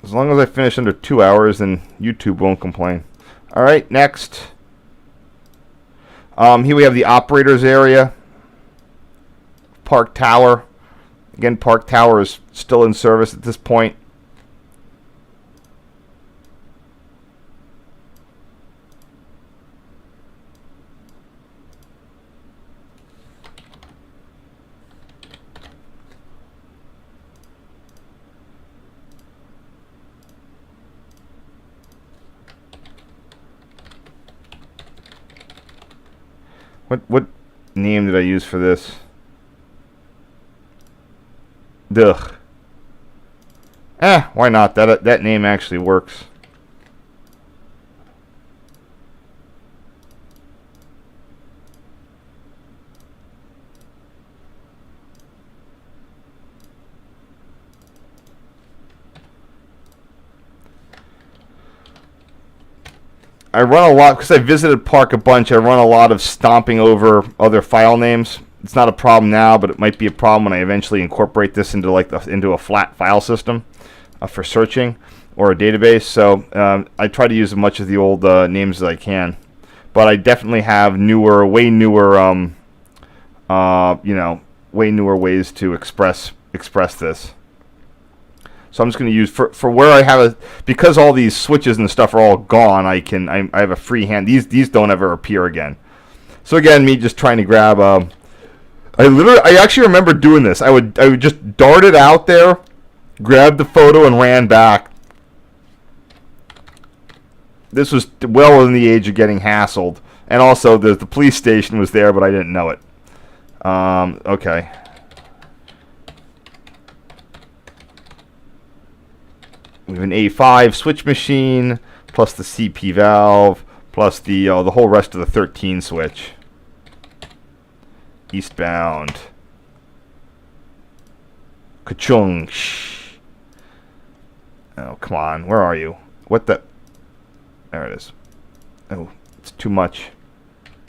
As long as I finish under 2 hours, then YouTube won't complain. All right, next. Here we have the operators area. Park Tower. Again, Park Tower is still in service at this point. What name did I use for this? Ugh. Why not? That name actually works. I run a lot, because I visited Park a bunch, I run a lot of stomping over other file names. It's not a problem now, but it might be a problem when I eventually incorporate this into into a flat file system for searching or a database. So I try to use as much of the old names as I can. But I definitely have way newer ways to express this. So I'm just going to use for where I have because all these switches and stuff are all gone. I have a free hand. These don't ever appear again. So again, me just trying to grab. I actually remember doing this. I would just dart it out there, grab the photo, and ran back. This was well within the age of getting hassled, and also the police station was there, but I didn't know it. Okay. We have an A5 switch machine, plus the CP valve, plus the whole rest of the 13 switch. Eastbound. Ka-chung. Shh. Oh, come on. Where are you? What the? There it is. Oh, it's too much.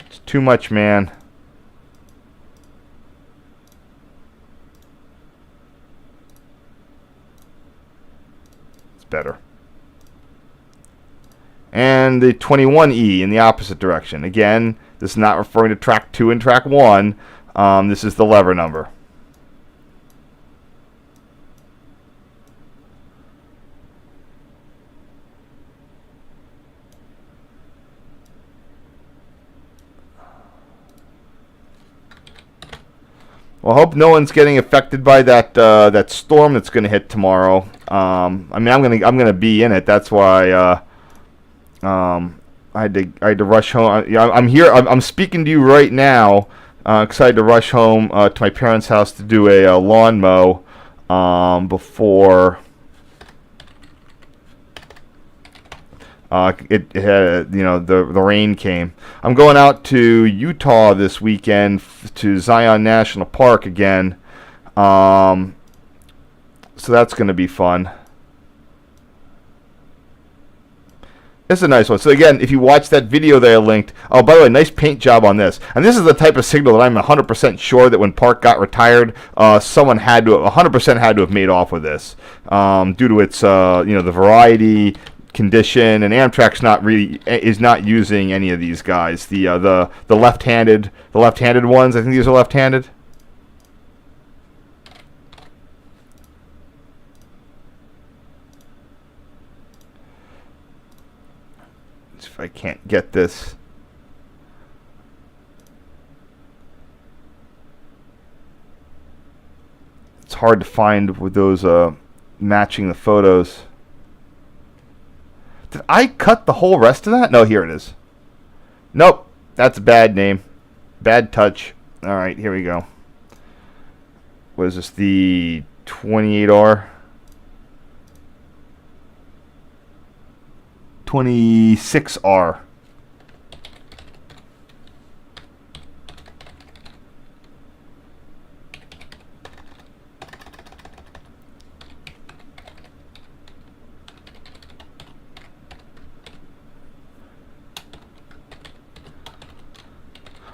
It's too much, man. Better. And the 21E in the opposite direction. Again, this is not referring to track 2 and track 1. This is the lever number. Well, I hope no one's getting affected by that storm that's going to hit tomorrow. I mean, I'm gonna be in it. That's why I had to rush home. I'm here. I'm speaking to you right now because I had to rush home to my parents' house to do a lawn mow It had, the rain came. I'm going out to Utah this weekend to Zion National Park again. So that's going to be fun. This is a nice one. So again, if you watch that video that I linked, oh, by the way, nice paint job on this. And this is the type of signal that I'm 100% sure that when Park got retired, someone 100% had to have made off with this, due to its, the variety, condition, and Amtrak's is not using any of these guys. The left-handed ones. I think these are left-handed. If I can't get this. It's hard to find with those matching the photos. Did I cut the whole rest of that? No, here it is. Nope, that's a bad name. Bad touch. All right, here we go. What is this, the 28R? 26R.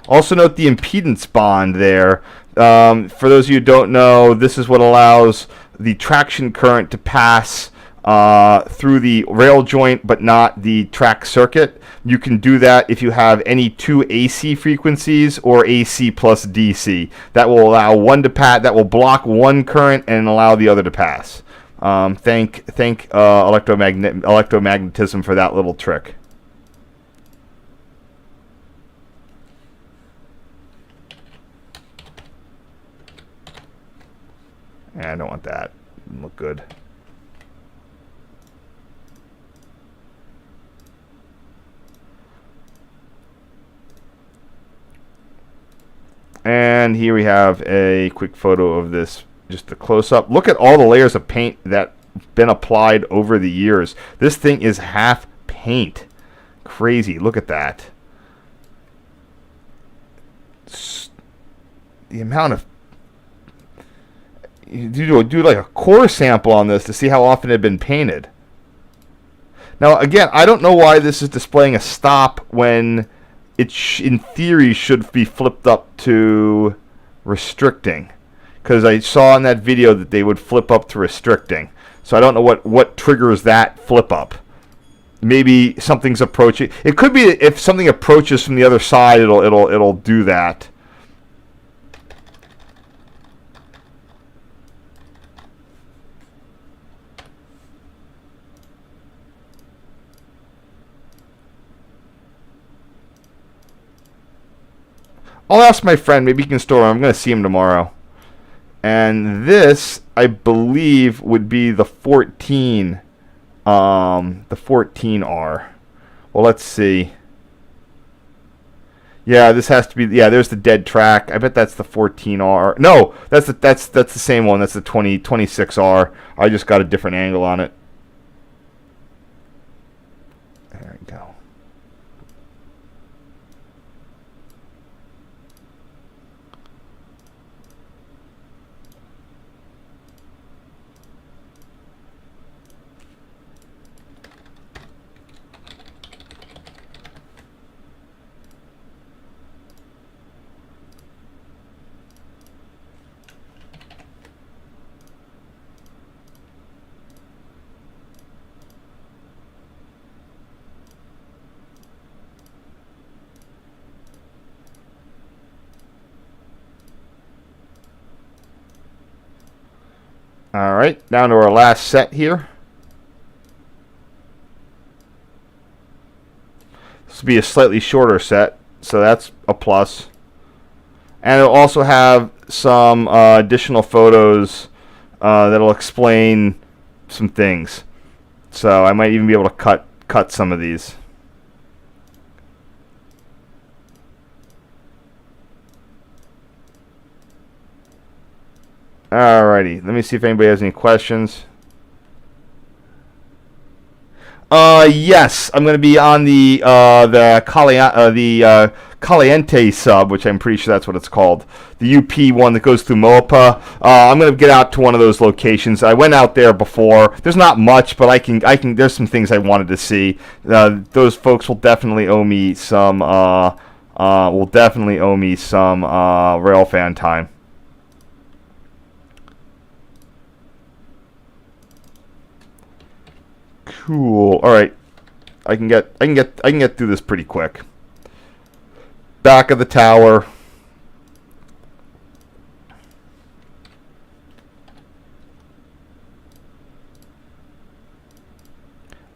Also note the impedance bond there. For those of you who don't know, this is what allows the traction current to pass through the rail joint but not the track circuit. You can do that if you have any two AC frequencies or AC plus DC. That will allow one to pass. That will block one current and allow the other to pass. Thank electromagnetism for that little trick. I don't want that. Doesn't look good. And here we have a quick photo of this, just a close-up. Look at all the layers of paint that been applied over the years. This thing is half paint. Crazy. Look at that. The amount of... You do like a core sample on this to see how often it had been painted. Now, again, I don't know why this is displaying a stop when it, in theory, should be flipped up to restricting. Because I saw in that video that they would flip up to restricting. So I don't know what triggers that flip up. Maybe something's approaching. It could be if something approaches from the other side, it'll do that. I'll ask my friend. Maybe he can store them. I'm going to see him tomorrow. And this, I believe, would be the 14. The 14R. Well, let's see. Yeah, this has to be. Yeah, there's the dead track. I bet that's the 14R. No, that's the same one. That's the 26R. I just got a different angle on it. There we go. All right, down to our last set here. This will be a slightly shorter set, so that's a plus. And it'll also have some additional photos that'll explain some things. So I might even be able to cut some of these. Alrighty, let me see if anybody has any questions. Yes, I'm going to be on the Caliente sub, which I'm pretty sure that's what it's called. The UP one that goes through Moapa. I'm going to get out to one of those locations. I went out there before. There's not much, but I can. There's some things I wanted to see. Those folks will definitely owe me some. Rail fan time. Cool. All right, I can get through this pretty quick. Back of the tower.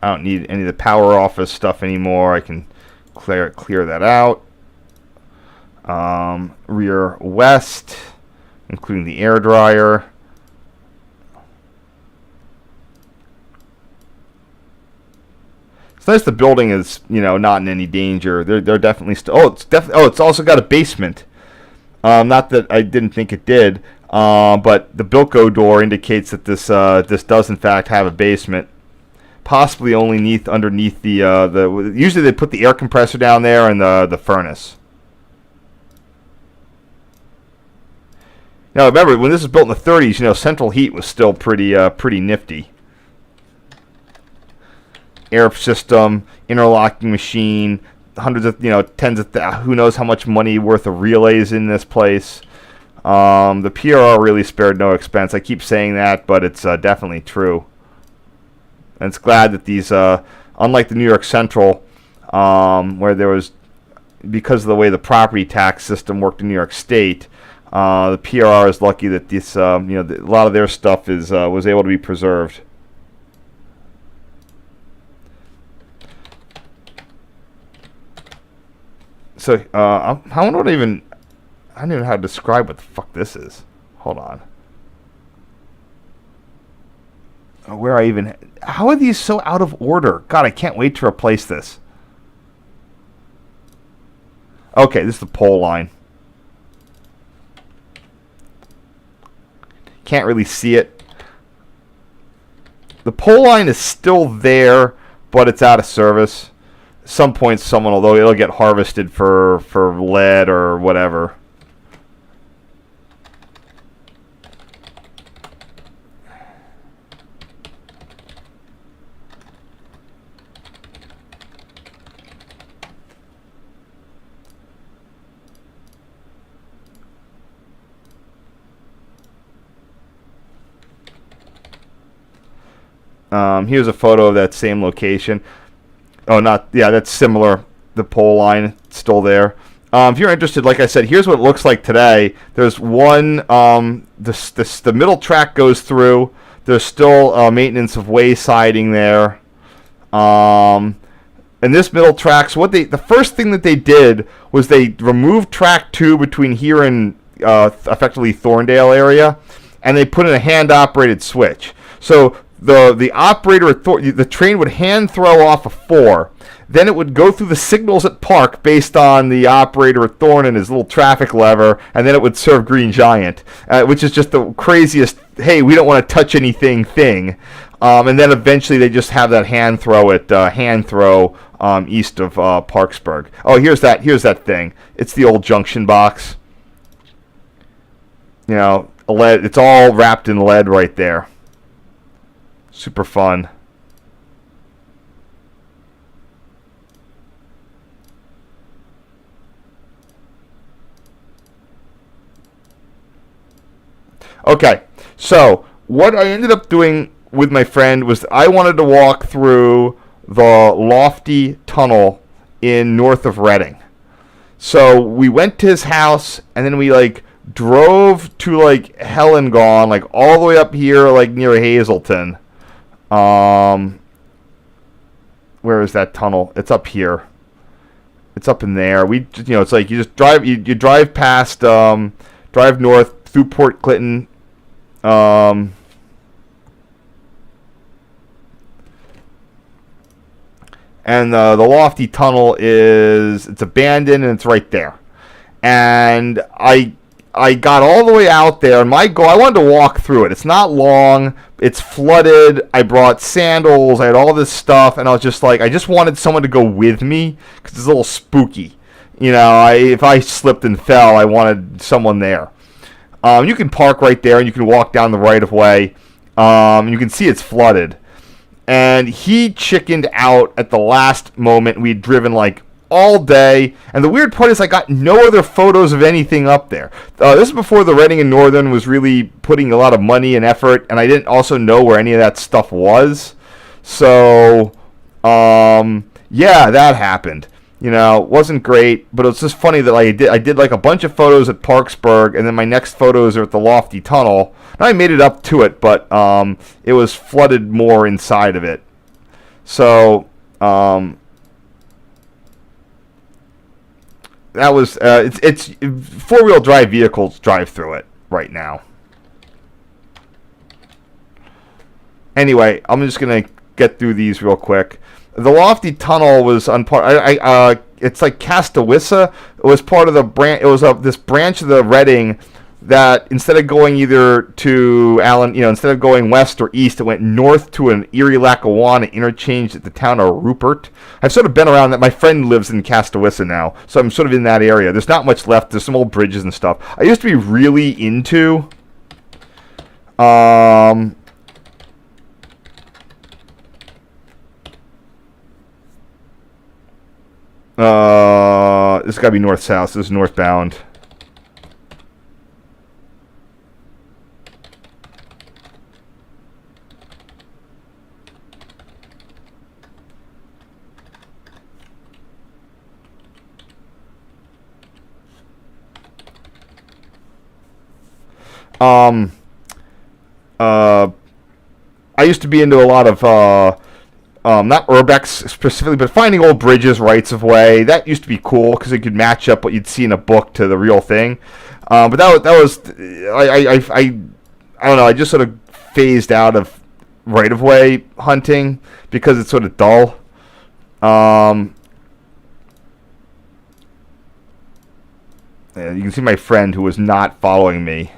I don't need any of the power office stuff anymore. I can clear that out. Rear west, including the air dryer. It's nice the building is, not in any danger. They're definitely still. It's also got a basement. Not that I didn't think it did, but the Bilko door indicates that this does in fact have a basement, possibly only underneath the. Usually they put the air compressor down there and the furnace. Now remember, when this was built in the 30s, central heat was still pretty nifty. Air system, interlocking machine, hundreds of, tens of, who knows how much money worth of relays in this place. The PRR really spared no expense. I keep saying that, but it's definitely true. And it's glad that these, unlike the New York Central, where there was, because of the way the property tax system worked in New York State, the PRR is lucky that this, a lot of their stuff was able to be preserved. So, I don't even know how to describe what the fuck this is. Hold on. How are these so out of order? God, I can't wait to replace this. Okay, this is the pole line. Can't really see it. The pole line is still there, but it's out of service. At some point, although it'll get harvested for lead or whatever. Here's a photo of that same location. Oh, that's similar. The pole line still there. If you're interested, like I said, here's what it looks like today. There's one, the middle track goes through. There's still maintenance of way siding there. And this middle track, so the first thing that they did was they removed track 2 between here and effectively Thorndale area, and they put in a hand-operated switch. So the operator at the train would hand throw off a 4. Then it would go through the signals at Park based on the operator at Thorn and his little traffic lever, and then it would serve Green Giant, which is just the craziest, hey, we don't want to touch anything thing. And then eventually they just have that hand throw east of Parkesburg. Oh, here's that thing. It's the old junction box. Lead. It's all wrapped in lead right there. Super fun. Okay, so what I ended up doing with my friend was I wanted to walk through the Lofty Tunnel in north of Reading. So we went to his house, and then we drove to Hellengone, all the way up here, near Hazleton. Where is that tunnel? It's up here. It's up in there. It's like you just drive. You drive past, drive north through Port Clinton. And the Lofty Tunnel it's abandoned, and it's right there. And I I got all the way out there, and my goal, I wanted to walk through it. It's not long. It's flooded. I brought sandals. I had all this stuff, and I was just like, I just wanted someone to go with me because it's a little spooky. You know, if I slipped and fell, I wanted someone there. You can park right there, and you can walk down the right of way. You can see it's flooded. And he chickened out at the last moment. We'd driven like all day, and the weird part is I got no other photos of anything up there. This is before the Reading and Northern was really putting a lot of money and effort, and I didn't also know where any of that stuff was. So, yeah, that happened. You know, it wasn't great, but it's just funny that I did like a bunch of photos at Parkesburg, and then my next photos are at the Lofty Tunnel. And I made it up to it, but it was flooded more inside of it. So, that was it's four-wheel drive vehicles drive through it right now. Anyway, I'm just gonna get through these real quick. The Lofty Tunnel was on part. It's like Castawissa. It was part of the branch. It was this branch of the Reading that instead of going either to Allen, instead of going west or east, it went north to an Erie-Lackawanna interchange at the town of Rupert. I've sort of been around that. My friend lives in Castawissa now, so I'm sort of in that area. There's not much left. There's some old bridges and stuff. I used to be really into this has got to be north-south. This is northbound. I used to be into a lot of not urbex specifically, but finding old bridges, rights of way. That used to be cool because it could match up what you'd see in a book to the real thing. But that was I don't know. I just sort of phased out of right of way hunting because it's sort of dull. You can see my friend who was not following me.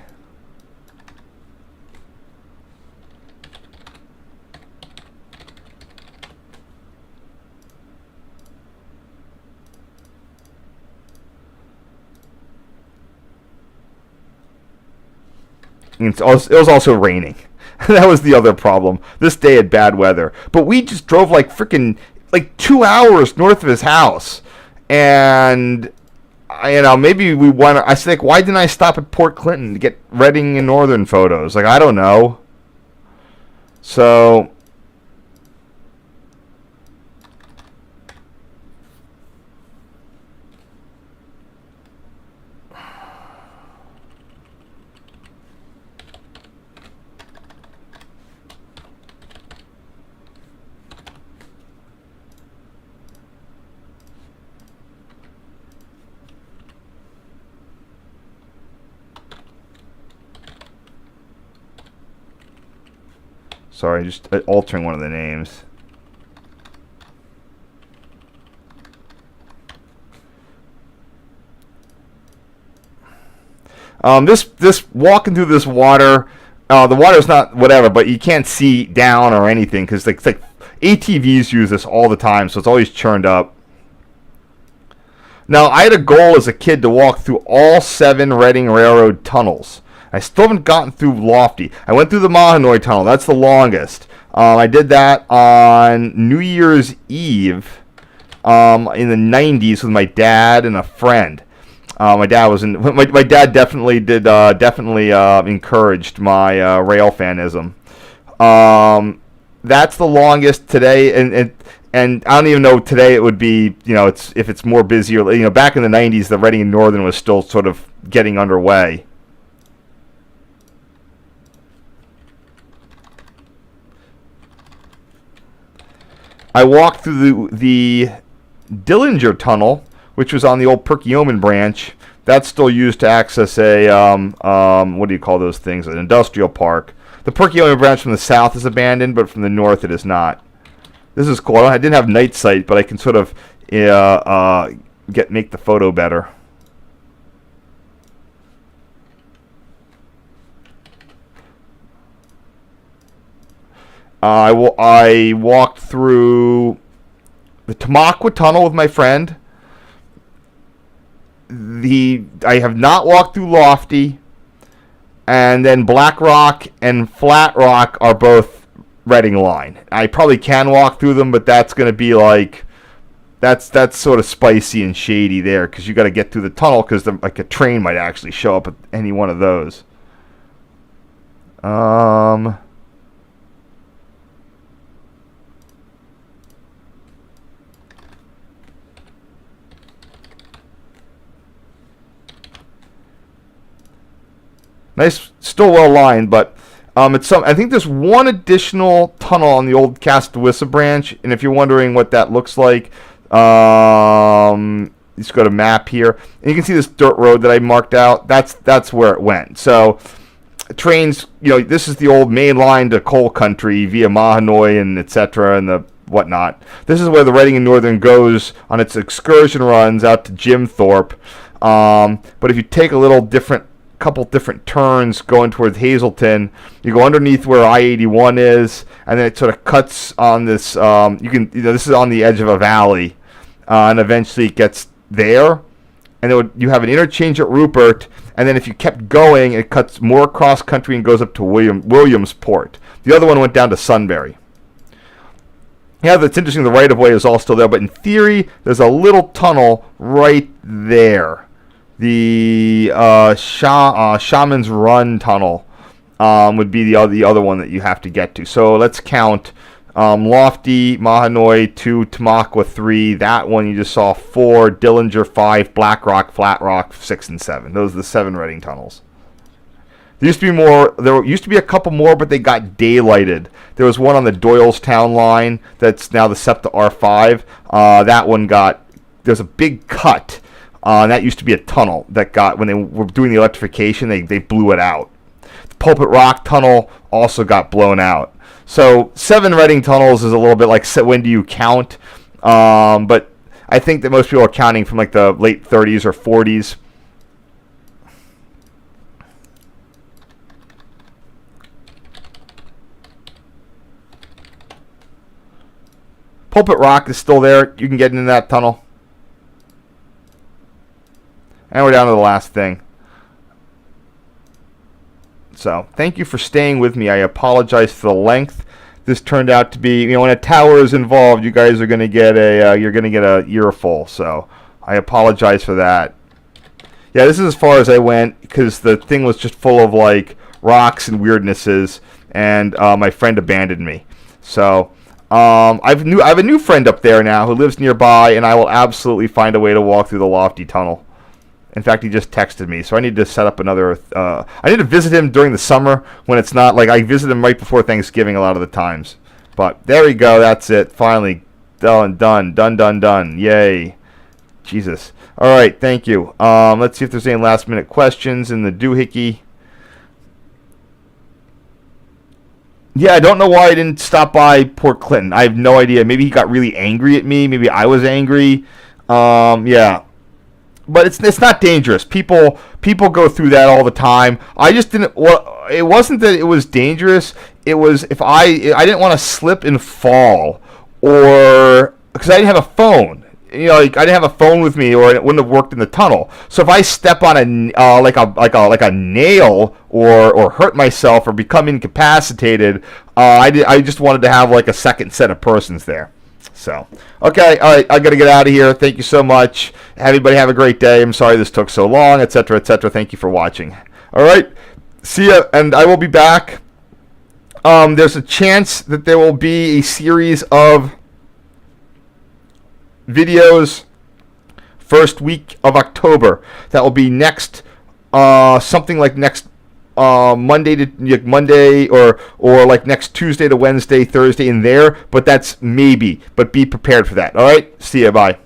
It was also raining. That was the other problem. This day had bad weather. But we just drove like freaking 2 hours north of his house. And, maybe we went. I said, why didn't I stop at Port Clinton to get Reading and Northern photos? I don't know. So, sorry, just altering one of the names. This walking through this water, the water's not whatever, but you can't see down or anything because like ATVs use this all the time, so it's always churned up. Now, I had a goal as a kid to walk through all 7 Reading Railroad tunnels. I still haven't gotten through Lofty. I went through the Mahanoy Tunnel. That's the longest. I did that on New Year's Eve in the 90s with my dad and a friend. My dad was in. My dad definitely encouraged my rail fanism. That's the longest today, and I don't even know today it would be. If it's more busy or back in the 90s, the Reading and Northern was still sort of getting underway. I walked through the Dillinger Tunnel, which was on the old Perkiomen branch. That's still used to access a, what do you call those things, an industrial park. The Perkiomen branch from the south is abandoned, but from the north it is not. This is cool. I didn't have night sight, but I can sort of make the photo better. I walked through the Tamaqua Tunnel with my friend. I have not walked through Lofty, and then Black Rock and Flat Rock are both Reading line. I probably can walk through them, but that's going to be like that's sort of spicy and shady there because you got to get through the tunnel because like a train might actually show up at any one of those. Nice, still well lined, but it's some. I think there's one additional tunnel on the old Castawissa branch, and if you're wondering what that looks like, just go to map here, and you can see this dirt road that I marked out. That's where it went. So trains, this is the old main line to coal country via Mahanoy and etc. and the whatnot. This is where the Reading and Northern goes on its excursion runs out to Jim Thorpe. But if you take a couple different turns going towards Hazleton, you go underneath where I-81 is, and then it sort of cuts on this. This is on the edge of a valley, and eventually it gets there, and then you have an interchange at Rupert, and then if you kept going, it cuts more across country and goes up to Williamsport. The other one went down to Sunbury. Yeah, that's interesting. The right of way is all still there, but in theory, there's a little tunnel right there. The Shaman's Run Tunnel would be the other one that you have to get to. So let's count Lofty, Mahanoy 2, Tamaqua 3. That one you just saw 4, Dillinger 5, Black Rock, Flat Rock 6 and 7. Those are the 7 Reading tunnels. There used to be more. There used to be a couple more, but they got daylighted. There was one on the Doylestown line that's now the SEPTA R5. That one there's a big cut. And that used to be a tunnel that when they were doing the electrification, they blew it out. The Pulpit Rock Tunnel also got blown out. So 7 Reading tunnels is a little bit like when do you count? But I think that most people are counting from like the late 30s or 40s. Pulpit Rock is still there. You can get into that tunnel. And we're down to the last thing. So, thank you for staying with me. I apologize for the length. This turned out to be, when a tower is involved, you guys are going to get a earful. So, I apologize for that. Yeah, this is as far as I went because the thing was just full of like rocks and weirdnesses, and my friend abandoned me. So, I have a new friend up there now who lives nearby, and I will absolutely find a way to walk through the Lofty Tunnel. In fact, he just texted me, so I need to set up another. I need to visit him during the summer when it's not like I visit him right before Thanksgiving a lot of the times. But there we go. That's it. Finally done. Yay, Jesus. All right, thank you. Let's see if there's any last-minute questions in the doohickey. Yeah, I don't know why I didn't stop by Port Clinton. I have no idea. Maybe he got really angry at me. Maybe I was angry. Yeah. But it's not dangerous. People go through that all the time. I just didn't. Well, it wasn't that it was dangerous. It was if I didn't want to slip and fall, or because I didn't have a phone. I didn't have a phone with me, or it wouldn't have worked in the tunnel. So if I step on a like a nail or hurt myself or become incapacitated, I just wanted to have like a second set of persons there. So, okay, all right, I got to get out of here. Thank you so much. Everybody have a great day. I'm sorry this took so long, etc., etc. Thank you for watching. All right, see ya, and I will be back. There's a chance that there will be a series of videos first week of October. That will be next, something like next Monday or like next Tuesday to Wednesday, Thursday in there, but that's maybe. But be prepared for that. All right, see ya. Bye.